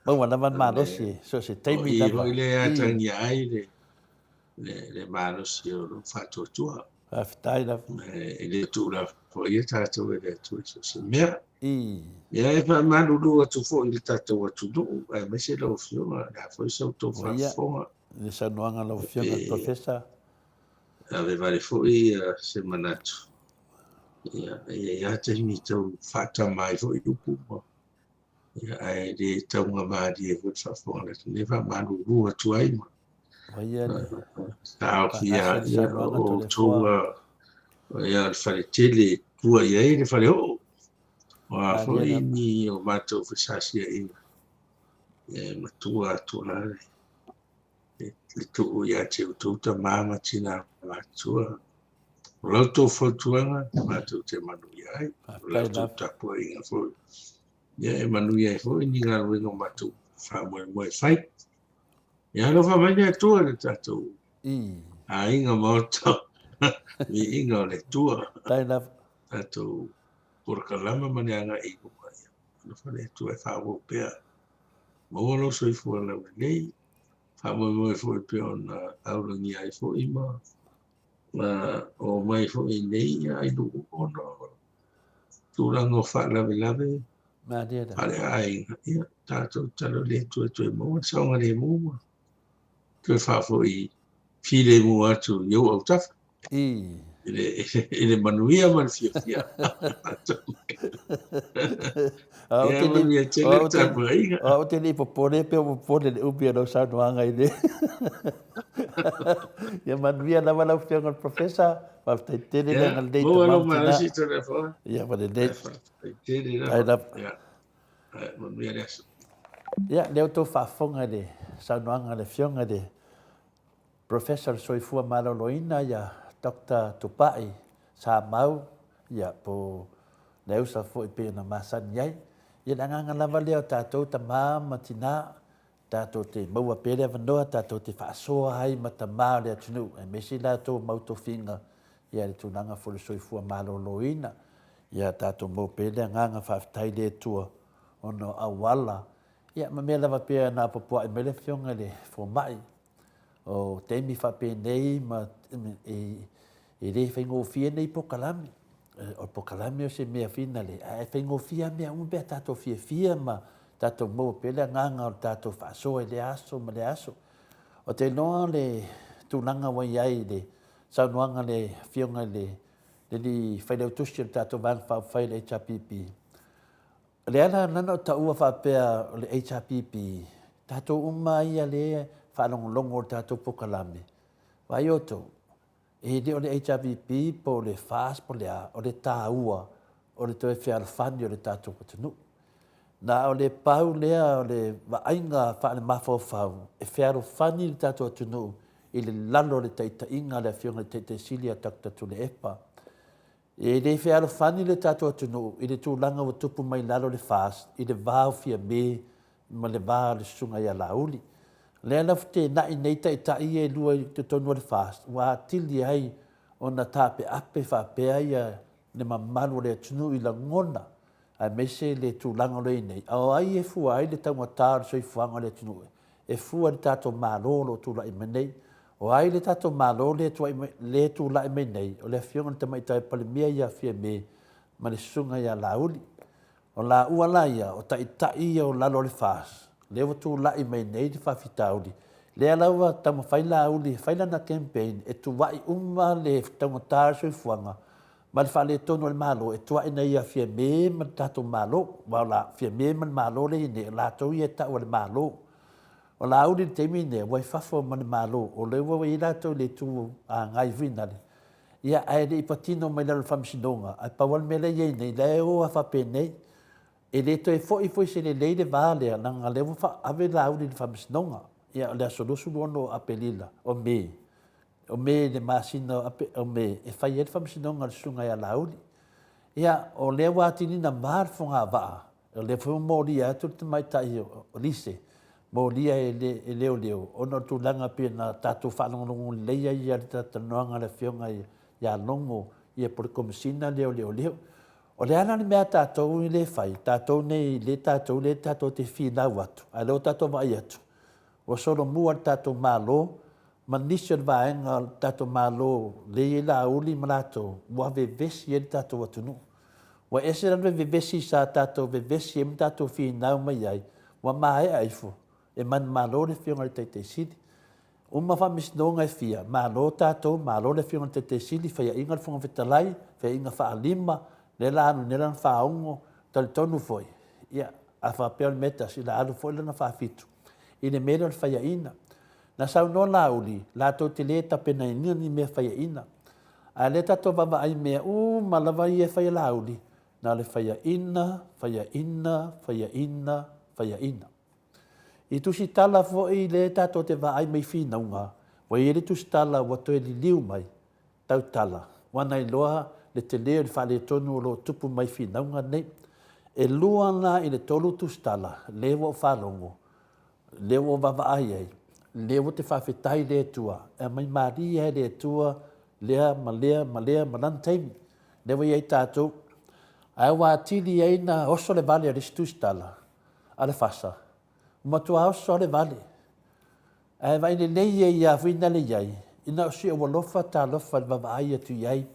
mo na man malosi so se taimi da ba ile atangi ai le malosi o fato tua aftai da ele tu la foi tato ele tu se mea ia e fa manulu atu fo i tatou atu do ai me se lo fiona na foi so to fa fonga le sa noanga lo fiona professor ave vale foi se manatu ia te mi tau fata mai fo i upu ia ai de tau nga madi e fa fonga ne fa manulu atu ai ma sa fia o tua ia fale tele tua ia le fale o wa foi ni o mato fisasi e matua tuale le tu ya te tu ta mama tina matua lo to fo tuanga mato te manu ya lo to ta po inga fo ya manu ya fo ni ga lo no mato fa mo fai ya lo fa mai tu le tato a inga moto mi inga le tua tato por kalama mananga i ko no fale tu e fa wo pe mo lo so i fo la nei fa mo fo pe on au lo ni ai fo i ma o mai fo i nei ai do ono tu la no fa la ale ai ia tato talo le tu mo so ngale mo ke fa fo i file mo atu yo au taf ele manuia man fia o te li popone pe o popone le upi no sa noanga i le ia manuia na wala fia ngal professor pa te tele le ngal dei mo no ma si telefone ia pa le dei tele na ia manuia le ia le to fa fonga le sa noanga le fionga de professor soifua maloloina ia Dr. Tupai sa mau ia po leu sa foi pe na masan yai ia nganga lava leo tatou tama matina tatou te maua pele vanoa tatou te faasoa hai matama le atunu e mesi la to mauto finga ia le tunanga fo le soifua maloloina ia tatou mau pele nganga faafetai le tua ono awala Ia ma mea lava pea na papua I mele fionga le fo mai. O teimi whape nei ma e re whaingo fia nei po kalami. O po kalami o se mea fina le. E whaingo fia mea umbea tato fia ma tato mo pele nganga o tato whaaso e le aso ma le aso. O te noa le tūnanga wai ai le saunuanga le fionga le li whaileu tusi o tato van whai le HRPP. Le ana nana o ta ua whapea le HRPP. Tato ia le whanongolongo o tato pokalame. Vai oto, e le o le HRPP po le fast po le a, o le tā ua, o le toe whiara whani o le tato patanu. Na o le pau lea o le waainga whaane mawhau, e whiara whani le tato patanu, i le lalo le teita inga le fionga le teita silia taktatu le epa. E le whiara whani le tato patanu, i le tūlanga wa tupu mai lalo le fast, i le vāu fia me, ma le vāu le sunga ia lauli. Lea na fute na nei tai e lua I te tonu le fast. Wa tili ai o na tape ape whapea ia le mamalu le tunu I la ngona. Ai mese le tūlanga le nei. Au ai e fua ai le taunga tāru soi fuanga le tunu. E fua le tato malolo tūla I menei. O ai le tato malolo le tūla I menei. O le fionga te mai tai palimia ia fia me ma le sunga ia lauli. O la ua laia o tai ia o lalo le fast. Le watu lai mai nei di whawhitauri. Le alaua tamo whaila auli, whaila na campaign, e tu wai le tango tārsui fuanga. Ma le whale tono le malo, e tuai nei a fia me man tato malo. Wa la fia me man malo le ne, la tau I e tau le malo. O la auli te mine, wai whafo man malo, o le wawa I lato le tu a ngai vinale. Ia ai le ipatino mai lalo whamsinonga, ai pawal mele ye nei, le o a whape nei. E le toi foi se le leile vale na nga levo fa ave la udi fa misnonga ia le solusu no apelila o me le masina o me e fai e fa misnonga le sunga ia la udi ia o le watini na mar fonga va o le fo mo dia tu mai tai o lise mo dia e leo o no tu langa pe na tatu fa longo le ia tata noanga le fionga ia longo ia por komisina leo O le ana ni mea tātou I le whai, tātou nei le tātou te whina watu, ai leo tātou vai atu. O soro mua tātou mālo, ma nisi o vaenga tātou mālo, le I la uli malato, wa vevesi e tātou atu nu. Wa ese rana vevesi sa tātou vevesi e tātou whina mai ai, wa mai aifu, e man mālo le whionga le teite sidi. Uma whamisnonga e whia, mālo tātou, mālo le whionga le teite sidi, whaia inga le whonga whetalai, whaia inga whaalima, le la anu nela whaongo tal tonu foi. Ia, a whapea meta si la anu foi lana whafitu. I le mele le whaia ina. Na sau no la uli, la tau te le tapena ina ni mea whaia ina. A le tato baba ai mea, malawa I e whaia la uli. Na le whaia ina, whaia ina, whaia ina, whaia ina. I tusi tala foi le tato te wa ai mai whinaunga. Wa I le tusi tala wato e li liu mai. Tau tala. Wana I loa, le te leo le whale tonu o lo tupu mai whinaunga nei. E lua na I le tolu tustala, lewa o whalongo, lewa o wawaai ai, lewa te whawhetai le tua, e mai maria e le tua, lea, malan taimi, lewa I tātou, ai wā tili ai na oso le vale a le tustala, a le whasa, matua oso le vale, ai vai le nei e ia whina le iai, ina osi o walofa tā lofa le wawaai atu iai,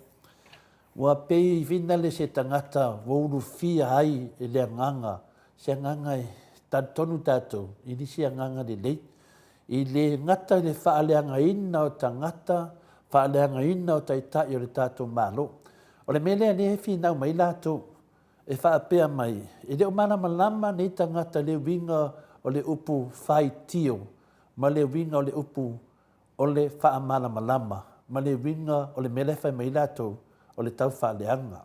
Wa pei vina le se tangata wōru fia ai e le nganga. Se nganga e tonu tātou. I ni se nganga le lei. I le ngata le whaaleanga ina o tangata. Whaaleanga ina o taitai o le tātou malo. O le mele ane he whinau mai lātou. E whaapea mai. E le o mana malama nei tangata le winga o le upu whai tio. Ma le winga o le upu o le whaamana malama. Ma le winga o le mele whai mai lātou. O le tau whaleanga.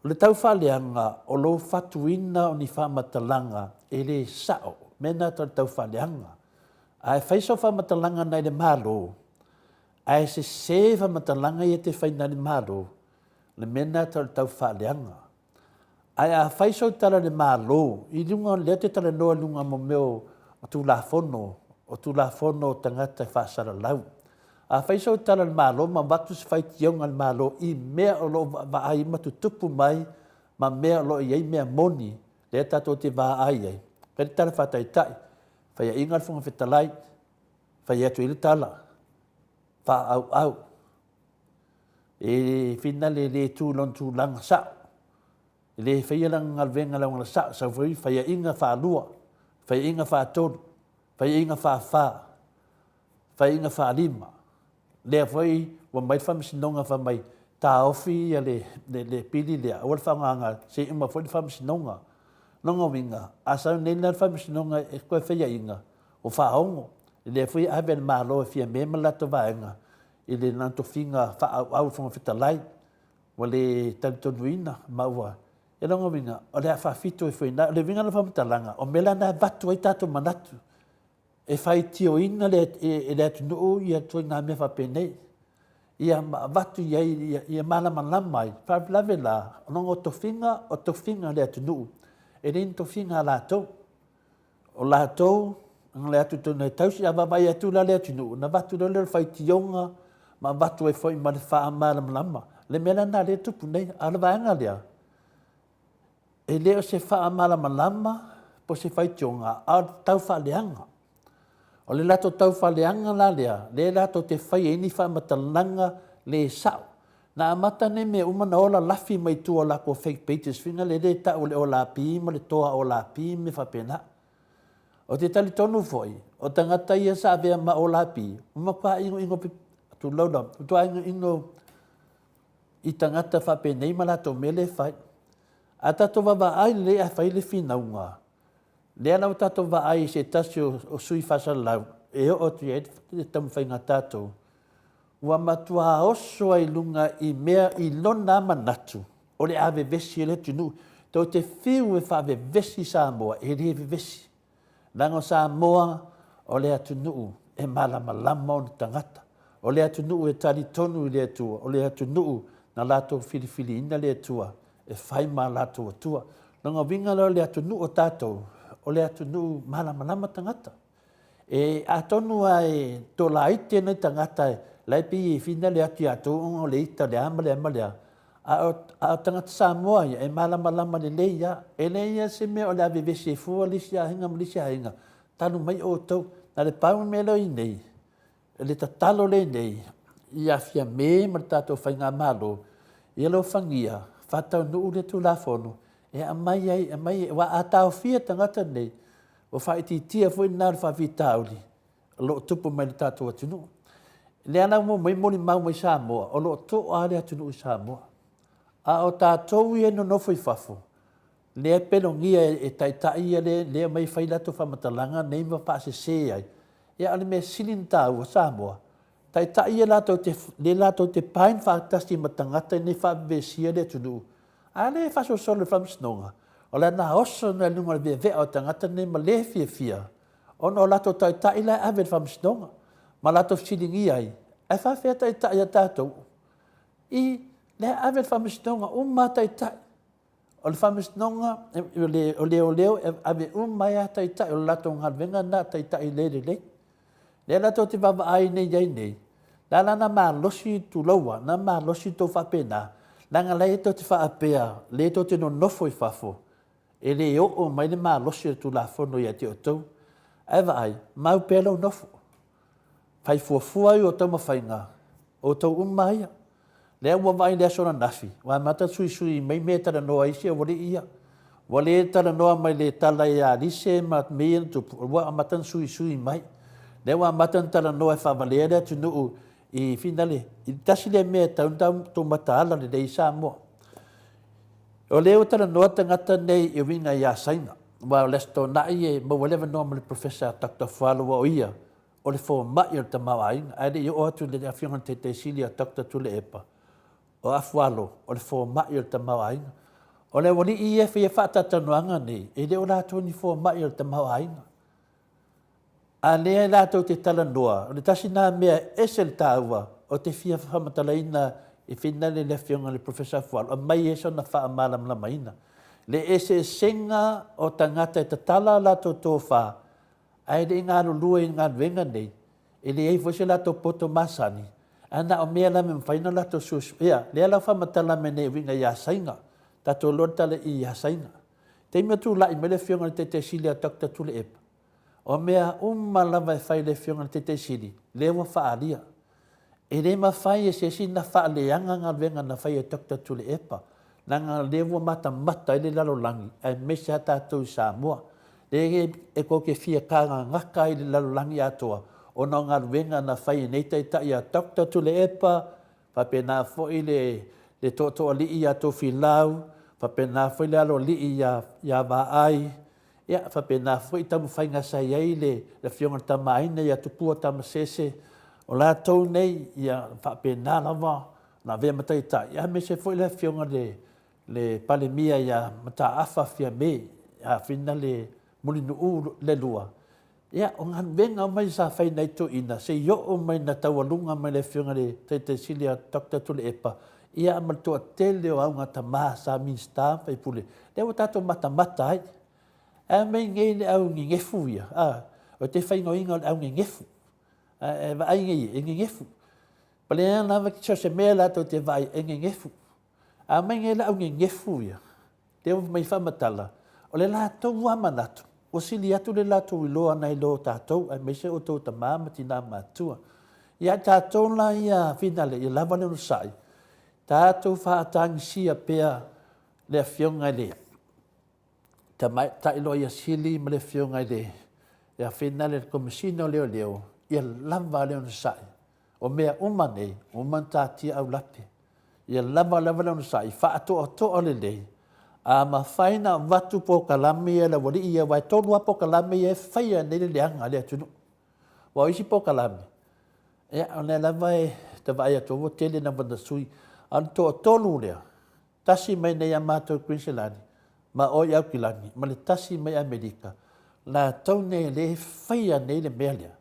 O le tau whaleanga o lo whatuina o ni whamatalanga e le sao, mena to le tau whaleanga. Ai whaiso whamatalanga nei le malo, ai se whamatalanga I te whaina le malo, le mena to le tau whaleanga. Ai a whaiso tala le malo, I lunga lea te tala noa lunga mo meo o tu la fono o tangata whaasara lau. A whaiso tala le malo, ma watu se whaitionga le malo I mea o lo vaai matu tupu mai, ma mea o lo I ei mea moni, le tato te vaai ai. Kari tala whataitai, whai a inga whunga whetalai, whai atu ili tala, wha au. E whina le tūlon tūlanga sa, le whai alanga ngalvenga launga sa, sa whai a inga wha lua, whai a inga wha tonu, whai a inga wha wha, whai a inga wha lima. Le whai, wa mai whamisinonga wha mai, tā ofi le pili lea, awal whanganga, se ima whai whamisinonga, nonga winga, asa nena whamisinonga e koe whai a inga, o whaongo, le whai awe maa loa fia me malato vaenga, i le nanto whinga wha au whunga whitalai, wa le talitonuina, maua. E longa winga, o le a whawhito e whaina, le winga na whamitalanga, o mela na vatu ai tātou manatu, e whai tio ina le atu nuu i atu ngā mea whapenei, ia vatu ia malama ai, whawlawe la, nonga o to whinga le atu nuu, e rin to whinga lātou, o lātou, le atu tōna tausi, a wawai atu la le atu nuu, na vatu le whai tionga, ma vatu e whai ma le wha malama, le mela nā le tupu nei, ala vaenga lea. E leo se wha malama, po se whai tionga, a tau wha leanga. O le lato tau wha leanga la lea, le lato te whai e ni wha matalanga le sao. Na amata ne me umana ola lafi mai tua la ko fake pages, whina le ta o le ola pi, ma le toa ola pi me whapena. O te tali tonu foi, o tangata ia sa vea ma ola pi, umapa ingo tu lauda, tu ingo i tangata whapenei ma la to mele whai. A tato wawa ai le a whai le whinaunga. Lea nau tato wa ai se tasi o sui whasalau, e o tu e tamu whainga tato. Ua matua oso ai lunga i mea i lona manatu, o le ave vesi e le tunu, tau te whiu e whaave vesi Samoa, e le vesi. Lango Samoa, o le atunu, e malama lama o ni tangata. O le atunu e tali tonu i le atua, o le atunu na lato filifili ina le atua, e whai ma lato atua. Lango winga le atunu o tatou, o le atunu malama tangata. E atonu ai to la ite nei tangata, lai pi i fina le atu atu o le ita le amalea. A tangata Samoa e malama le leia, e leia se mea o le ave vesi e fua lisia hinga, tanu mai o tau, na le pau me lo i nei, le tatalo le nei, i a fia me ma le tatou whainga malo, i alo whangia, whatau nuu le tu la fono, e a mai, wa a tau fia tangata nei, o whaiti tia fwoi nāru whawhitauri, lo tupu mai le tatou atunu. Le ana mo mai moli mau mai Samoa, o lo to a le atunu i Samoa. A o tātou i eno nofo i whafo. Le pelongia e taitai le mai whailato whamatalanga nei ma pāse se ai. E ale me silin tāu a Samoa. Taitai le lato te pain whaatasi matangata nei whabesia le atunu. A le whaso solo whamsnonga. O le nā oso na lunga le vea o tangata nei ma le fia. O no lato taitai le ave whamsnonga. Ma lato silingi ai. E whawhea taitai a tātou. I le ave whamistonga umma taitai. O le whamistonga, o leo, ave umma ia taitai, o lato ngalvenga na taitai le. Le lato te wawa ai nei iai nei. La lana maa losi tu laua, na maa losi tau whapena. Langa lei to te whaapea, le to te no nofo i whafo. E le o mai le maa losi tu la fono ia te o tau. Ewa ai, mau pēla o nofo. Pai fuafua i o tau mawhainga, o tau umma ia. Lea ua vai lea sona nafi, wa mata sui mai me tala noa isi a wale ia. Wale tala noa mai le tala ia lise ma mea tupu, wa matan sui mai. Lea wa matan tala noa e whavalea lea tunu i finale. I tasi lea mea tau mata ala le i Samoa. O leo tala noa tangata nei i winga ia sainga. Wa lesto nai e mawalewa noa ma le professor Dr. Fualua o ia. O le fo mai o te mawainga. Aile i o atu le awhionga te silia Dr. Tule Epa. O afualo, o le fo mai o te mawainga. O le wani i e whia whaatatanuanga nei, e le o lātou ni fo mai o te mawainga. A lea lātou te tala noa, o le tasi nā mea esel tāua, o te whia whamatalaina e whinale le whionga le professor Fualo, a mai e sona wha amalam la maina. Le ese senga o tangata e tatala lātou tō wha, ai le ngā lua i ngā wenga nei, e le ei fwese lātou poto masani. Ana o mea la me mwhaina lato susu. Ea, lea la whamatala me ne winga ia sainga. Tato lor tala i ia sainga. Te mea tu lai me le fionga te sili a Dr. Tule Epa. O mea lava e whai le fionga te sili. Lewa whaalia. E le ma whai e se sina wha leanga ngā venga na whai e Dr. Tule Epa. Na ngā lewa mata e le lalo langi. Ai mese a tātou i Samoa. Le e ko ke fia kānga ngaka i le lalo langi atoa. O na ngā venga na whai e neita i ta i a Dr. Tule Epa. Whapena fo i le toa li i ato whilau. Whapena fo i le alo li i a vaai. Ia, whapena fo i tamu whainga sai ei le fionga tamaina i atu pua tamasese. O la tau nei, ia whapena lava, na vea matai ta. Ia me se fo i le fionga le palemia ia mata afa fia me. Ia whina le mulinu u le lua. Ia, o ngan venga mai sa whai nei to ina. Se yo o mai na tawalunga mai le fionga le te silia Dr. Tule Epa. Ia amatua tele o aunga tama sa minsta whai pule. Lewa tato mata ai. A mei ngei le au ngefu ia. O te whai ngoinga le au ngefu. E vai ngei e ngefu. Palea nawa ki so se mea lato te vai e ngefu. A mei ngei le au ngefu ia. Te o mai whamatala. O le lato wamanatu. O sili atu le lato i loa nei lo tātou. A mei se o tō ta māmati nā mātua. Ia tātou la ia finale. Ia lava le unusai. Tātou whaatangi sia pea le fionga lea. Ta ilo ia sili ma le fionga i le. Ia whina le komisino leo. Ia lava leo na sai. O mea umane, umanta tia au lape. Ia lava leo na sai. Wha le lei. A ma whaina watu po kalame ia la wali ia wai tolu po kalame ia whaia nele leanga lea tunu. Wa isi po kalame. Ia o ne lava e te vai atovo tele na wanda sui. An tolu lea. Tasi mai nei a mātou Queensland. Ma o iau ki langi, ma le tasi mai Amerika. La tau nei le whaia nei le mea lea.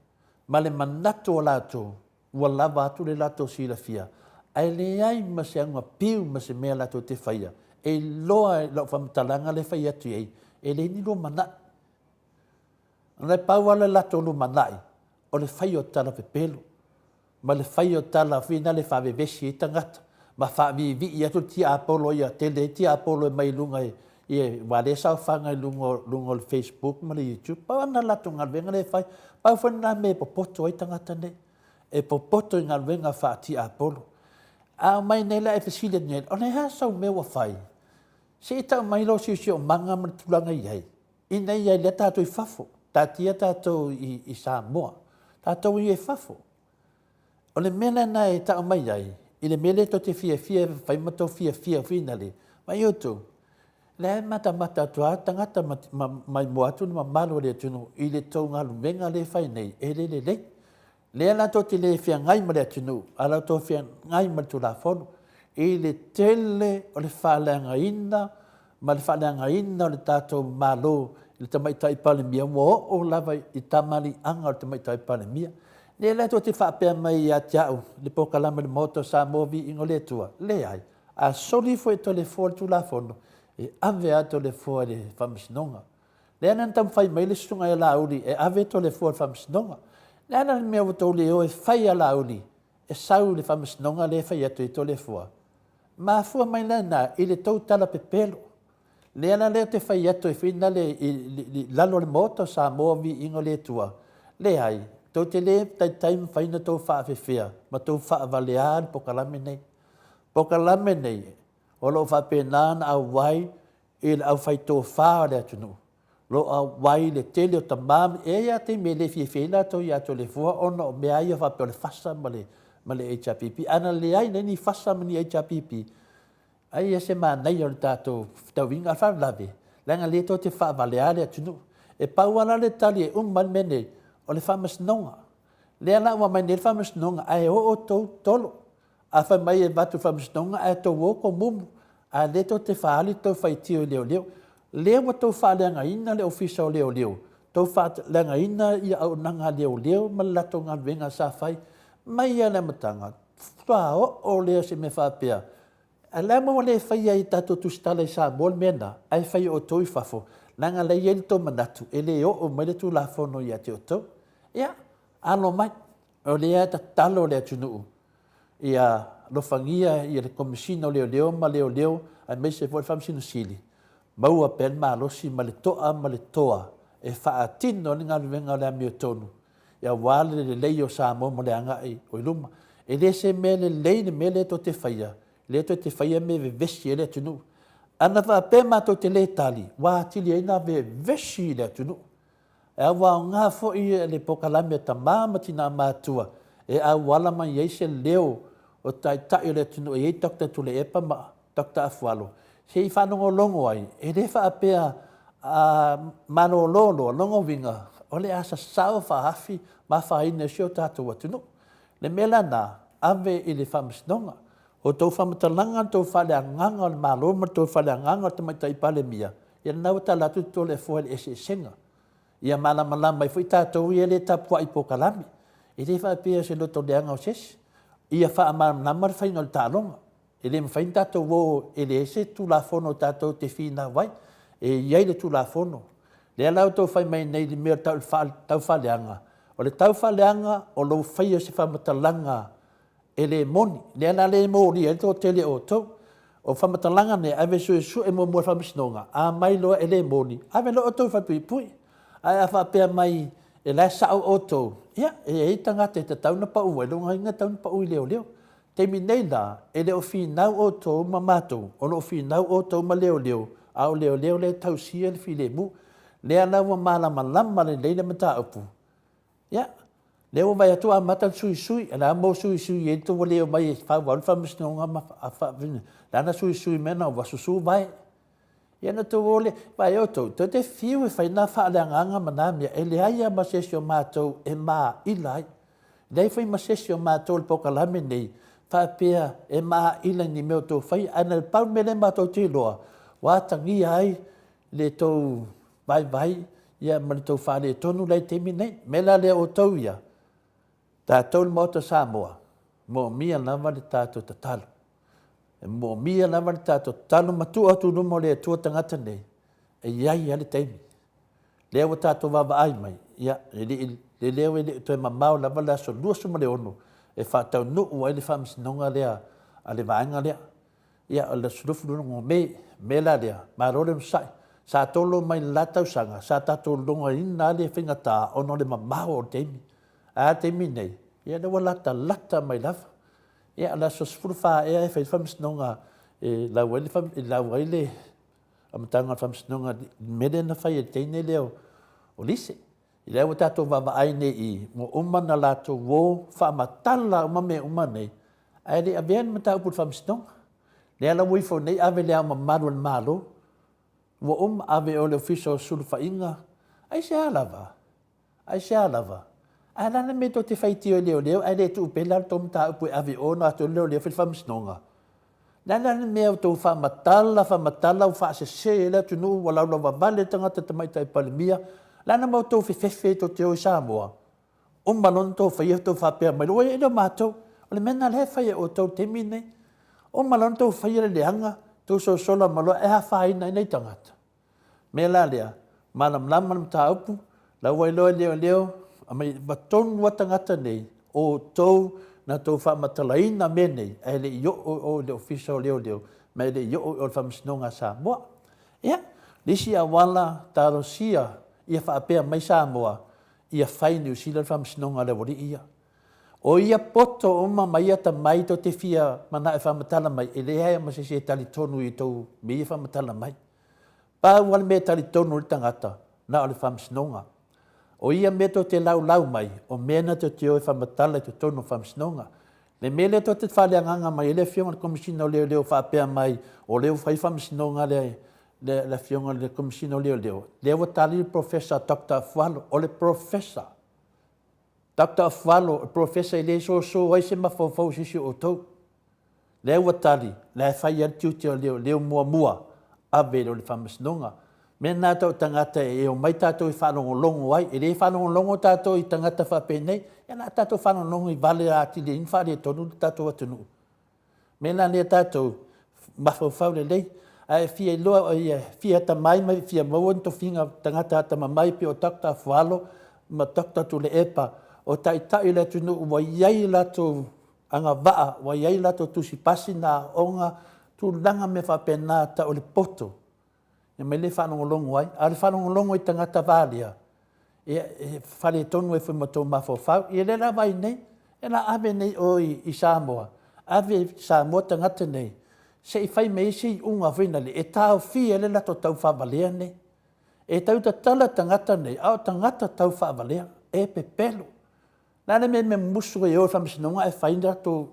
Ma le manatu o lato, ua lava atu le lato sila fia. Ai le ai ma se anga piu ma se mea lato te whaia. E loa e lau whamatalanga le whaia tu ei. E le ni lo mana. Nai pau le lato lo manai. O le whaia o tala pepelo. Ma le whaia o tala whina le whawewesi i tangata. Ma whawivi i atu tia apolo ia tele, tia apolo e mai lunga e. Ia wale sau whanga i lungo le Facebook ma le YouTube. Pau ana lato ngalwenga le whai. Pau whana me popoto ai tangata nei. E popoto i ngalwenga whaati apolo. A mai nei la e whasile nei. O nei ha sau mewa whai. Se i tau mai lo si o manga ma tulanga i hei. I nei iai le tātou i whafo. Tātia tātou i Samoa. Tātou i e whafo. O le mena na e tau mai iai. I le mele to te fia whai mato fia whina mai otu. Le mata atua tangata mai mo atu ni mamalo le tunu i le tau ngā lumenga le whai nei e le. Le ala to te le fia ngai ma le tunu, ala to fia ngai ma tu la fono, i le tele o le whaleanga ina, ma le whaleanga ina o le tātou malo, le tamaitai palemia, o lava i tamali anga o le tamaitai palemia. Le ala to te whapea mai a tiau, le pokalama le moto sa movi ingo le tua, le ai, a soli fo e to le fo tu la fono, e ave ato le fo le whamisinonga. Le anan tam whai mai le sunga e lauri, e ave to le fo le whamisinonga. Le anan mea wato le o e whai a lauri, e sau le whamisinonga le whai ato i to le fo. Ma fua mai lana i le tau tala pepelo. Le anan le te whai ato e whina le lalo le moto sa movi ingo le tua. Le ai, tau te le taim whaina tau whaafewhea, ma tau whaavalean pokalame nei. Pokalame nei, o lo whapenana au wai, i le au whaito whaa le atunu. Lo au wai le tele o tamam, e a te me le whiewhena to i ato le fua, ona o mea ia whapeo le whasa ma le HRPP. Ana le ai ni whasa ma ni HRPP. Ai e se maa nei o le tātou tauinga a whawlawe. Lenga le to te whaavalean le atunu. E pauana le tali e umman mene o le whamasnonga. Le ana ua mai ne le whamasnonga, ai o tau tolo. A whai mai e watu whamasnonga, ai tau woko mumu. A le to te whaali tau whaitio leo. Leo wa tau whaaleanga ina le ofisa o leo. Tau whaaleanga ina i au nanga leo, ma lato ngā wenga sa whai. Mai ia le matanga. Whao o leo se me whapea. A lea mawa le whaia i tato tustala i sa mol mena, ai whai o tau i whafo. Nanga le ieli tau manatu, e leo o mai le tu la whono i ate o tau. Ia, alo mai, o lea ta talo lea tunuu. Ia lofangia, ia le komisino leo, ma leo, ai mai se fwoi whamsino sili. maua pen malosi ma le toa ma le toa e whaatino ni ngā luenga o le amio tonu. Ia wale le lei o Samoa mo le angai o iluma. E le se me le lei ne me le to te whaia. Le to te whaia me ve vesi e le tunu. Ana wha pe mato te le tali. Wā tili e na ve vesi le tunu. E awa o ngā fo i le pokalame ta māmati nā mātua. E a wala mai ei se leo o tai tai le tunu. E ei tokta tule epa ma tokta afualo. Se i whanongo longo ai. E le wha apea mano lolo, longo winga. O le asa sao whahafi ma whaine sio tātou atunu. Le mela nā, ave i le whamasnonga. O tau whamatalanga, tau whale anganga, o le maloma, tau whale anganga, o te mai taipale mia. Ia nau ta latu tō le fōle e se senga. Ia malamalama i fui tātou i le tapua i pokalami. I le whaapea se loto leanga o sesi. Ia whaamalamama le whaino le tālonga. I le mwhain tātou wō e le ese tū la whono tātou te whina wai. E iai le tū la whono. Le alau tau whai mai nei le mea tau whaleanga. O le tau whaleanga o lo whaia se whamatalanga e le moni. Le ala le mori e tō tele o tau. O whamatalanga ne ave su e mo mua whamisnonga. A mai loa e le moni. Ave lo o tau whapui pui. Ai a whapea mai e la sao o tau. Ia, e ei tangata e te tauna pa ua. E longa inga tauna pa ui leo leo. Te minei la, e le o whinau o tau ma mātou. O lo whinau o tau ma leo leo. Au leo leo le tau sia le while mu. Le alawa malama lama le leile mata upu. Ia, leo vai atua mata sui sui. E la mo sui sui e to leo mai e whawal whamisnonga ma a whawina. Lana sui sui mena o wasusu vai. Ia na to ole, vai o tau. Te whiu e whaina whaaleanganga manamia. E le aia masesio mātou e mā ilai. Lei whai masesio mātou le pokalame nei. Whapea e mā ilai ni meo tō whai. Ana le pau mele mātou te loa. Wātangi ai le tau vai, ia ma le tau whare tonu lei te minei. Mela le o tau ia. Tātou le mauta Samoa. Mo mia lava le tātou tatalu. E mo mia lava le tātou tatalu matua atu numo le tua tangata nei. E iai ale teimi. Leo o tātou wawa ai mai. Ia, le leo e le toi mamau lava le aso luasu ma le ono. E whātau nuu ai le whamisinonga lea a le vaenga lea. Ia, o le sulufu lungo mela lea. Marore msai. Sa tolo mai latau sanga. Sa tātou longa ina le whingatā ono le mamau o teimi. A teimi nei. Ia, le lata mai lava. Ia, la so sfuru wha e whai whamisnonga e lau le amatanga whamisnonga mele na whai e teine leo o lise. I leo tātou wawa aine i mo umana lātou wō whamatala umame umane. Ai le avian mata uput whamisnonga. Le ala wifo nei ave lea mamaru al malo. Wo ave o le ofiso sulu whainga. Ai se alava. Ai se alava. Ai lana me to te whaiti o leo. Ai le tu upela to mta upu ave o na to leo whil whamisnonga. Lana me o to whamatala u whaase se le tu nu walau lawa vale tangata tamaita i palimia. Lana mo to whiwhewhe to te o Samoa. Malon to whaia to whapea mai loa e lo mātou. O le mena le whaia o tau te mine. Malon to whaia le hanga. To so sola malo e ha whaina nei tangata. Me la lea. Malam ta upu. La wai loa leo. A mai batonu wa tangata nei. O tau na to whamatalaina me nei. E le i o le ofisa o leo. Me le i o le whamisnonga Samoa. Ia. Lisi a wala taro sia. Ia whaapea mai Samoa. Ia whai New Zealand whamisnonga le wari ia. O ia poto oma mai ata mai to te fia mana e whamatala mai. E le hea mase se tali tonu i tau me i whamatala mai. Pa wale me tali tonu i tangata na o le whamisnonga. O ia me to te lau mai. O mena to te o e whamatala i to tonu whamisnonga. Le mele to te whaleanganga mai. E le fionga le komisina o leo whaapea mai. O leo whai whamisnonga le fionga le komisina o leo. Leo tali professor Dr. Fualo. O le professor. Dr. Fualo, professor ele so ai se mafofo sisi o tau. Le watali, le fai atu te leo mua ave le whamisnonga. Me nā tau tangata e o mai tātou i whanongo ai. E le whanongo tātou i tangata whapenei. E nā tātou whanongo i vale ati le inwhare e tonu tātou atunu. Me nā le tātou mafofau le lei. Ai fia loa fia tamai mai fia mauan to finga tangata ata mamai pe o Dr. Fualo ma Dr. Tule Epa. O tai le tunu wa iai lato anga waa, wa iai lato tusi pasi na onga tu langa me whapena ta o le poto. Ia mai le whanongolongo ai. A le whanongolongo I tangata vālia. Ia whare tonu e whimato mawhawhau. Ia le rawa I nei. E la ave nei o I Samoa. Ave Samoa tangata nei. Se I whai mei si unga whina le. E tau fia le lato tau whavalea nei. E tau ta tala tangata nei. Ao tangata tau whavalea. E pepelo. Nāne me musu e o whamisinonga e whainda to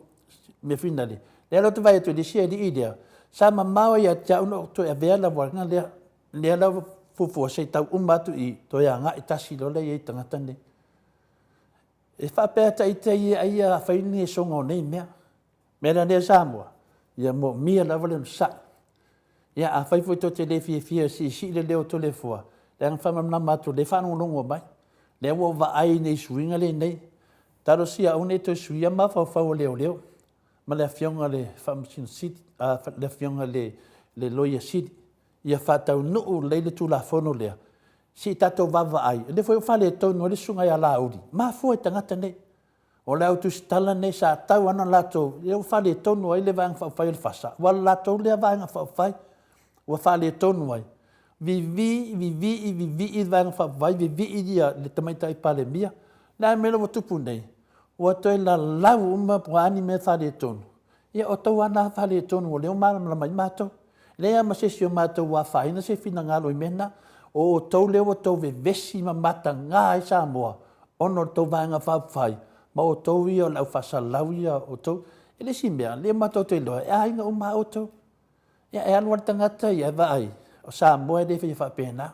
me whina le. Le alo te vai atu li sia li idea. Sa mamao ia tia uno to e vea la wanga le ala fufua se tau umatu I to ia ngā I tasi lola I tangata nei. E whapea ta I te ia whaini e songa o nei mea. Mera nea Samoa. Ia mo mia la wale msa. Ia a whaifoi to te le fia si le leo to le fua. Le ang whamamna matu le whanongongo mai. Le wa wa ai nei suinga le nei. Taro sia une to suia ma whau leo. Ma le fionga le whamsin city. Le fionga le loia city. Ia whatau nuu leile tu la fono lea. Si tato wawa ai. Le foi whale tonu le sunga ia la uri. Ma fua tangata nei. O le autu stala nei sa tau ana lato. Le whale tonu ai le vang whawhai le whasa. Wala lato le vang whawhai. Wa whale tonu ai. Vivi vang whawhai. Vivi ia le tamaitai pale mia. Nā mele wa tupu nei. Wa toi la lau uma puani me whale tonu. Ia o tau ana whale tonu o leo mara mai mātou. Lea ma se si o mātou wa whaina se whina ngalo I mena. O tau leo o tau vesi ma mata ngā I Samoa. Ono tau vanga whawhai. Ma o tau ia o lau whasalau ia o tau. Ele si mea, lea mātou te loa. E ainga o mā o tau. Ia e alu tangata I e vai. O Samoa e lewe I whapena.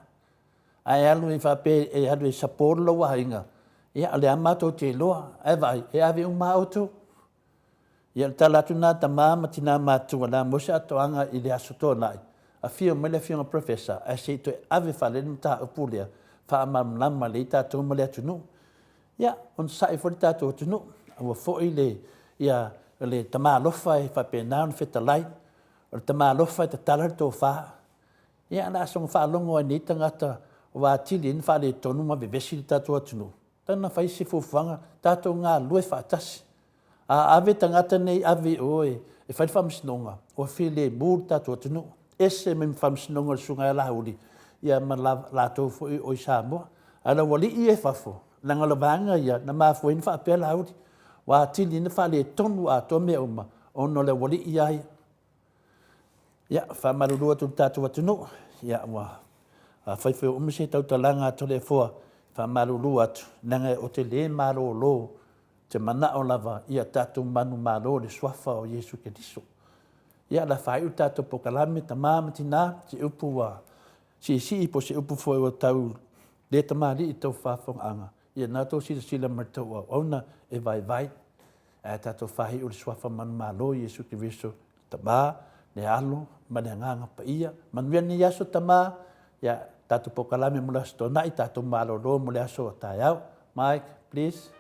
A e alu I whape e alu I saporo wa ainga. Ia le amato te loa, e vai, e ave un mauto. Ia tala tuna ta mama tina matu na mosa atoanga I le asoto nai. A fio mele fio professor, a se to ave fale nta opulia, fa mam lama le ta to mele tunu. Ia on sai for ta to tunu, o fo ile ia le tama lofa e fa penan feta lai, o tama lofa te talar to fa. Ia na song fa longo ni tangata wa tilin fa le tonu ma bevesi ta to tunu. Tana fai se fofanga tato ngā lue whaatasi. A ave tangata nei ave oe e whai whamsinonga o while mūr tato atunu. Ese me whamsinonga sunga e lauri. Ia ma lātou fwoi o I Samoa. Ala wali I e whafo. Nanga vanga ia na maa fwoi ni whaapea lauri. Wa tili ni whale tonu a to mea uma. Ono le wali I ai. Ia whamarurua tu tato atunu. Ia wa whaifeo umse tau talanga to le fua. Whamaruru atu, nanga o te le maro lo, te mana o lava, ia tātou manu maro le swafa o Yesu Keriso. Ia la whaiu tātou pokalame, ta māmati nā, te upu wa, si po se upu foi o tau, le ta mari I tau whawhong anga. Ia nātou sila martau au, auna e vai, e tātou whahi o le swafa manu maro Yesu Keriso, ta mā, le alo, ma le nganga pa ia, manuia ni yaso ta mā, ia, Tato pokalame mula sto nai tato malo lo mula so tayau. Mike, please.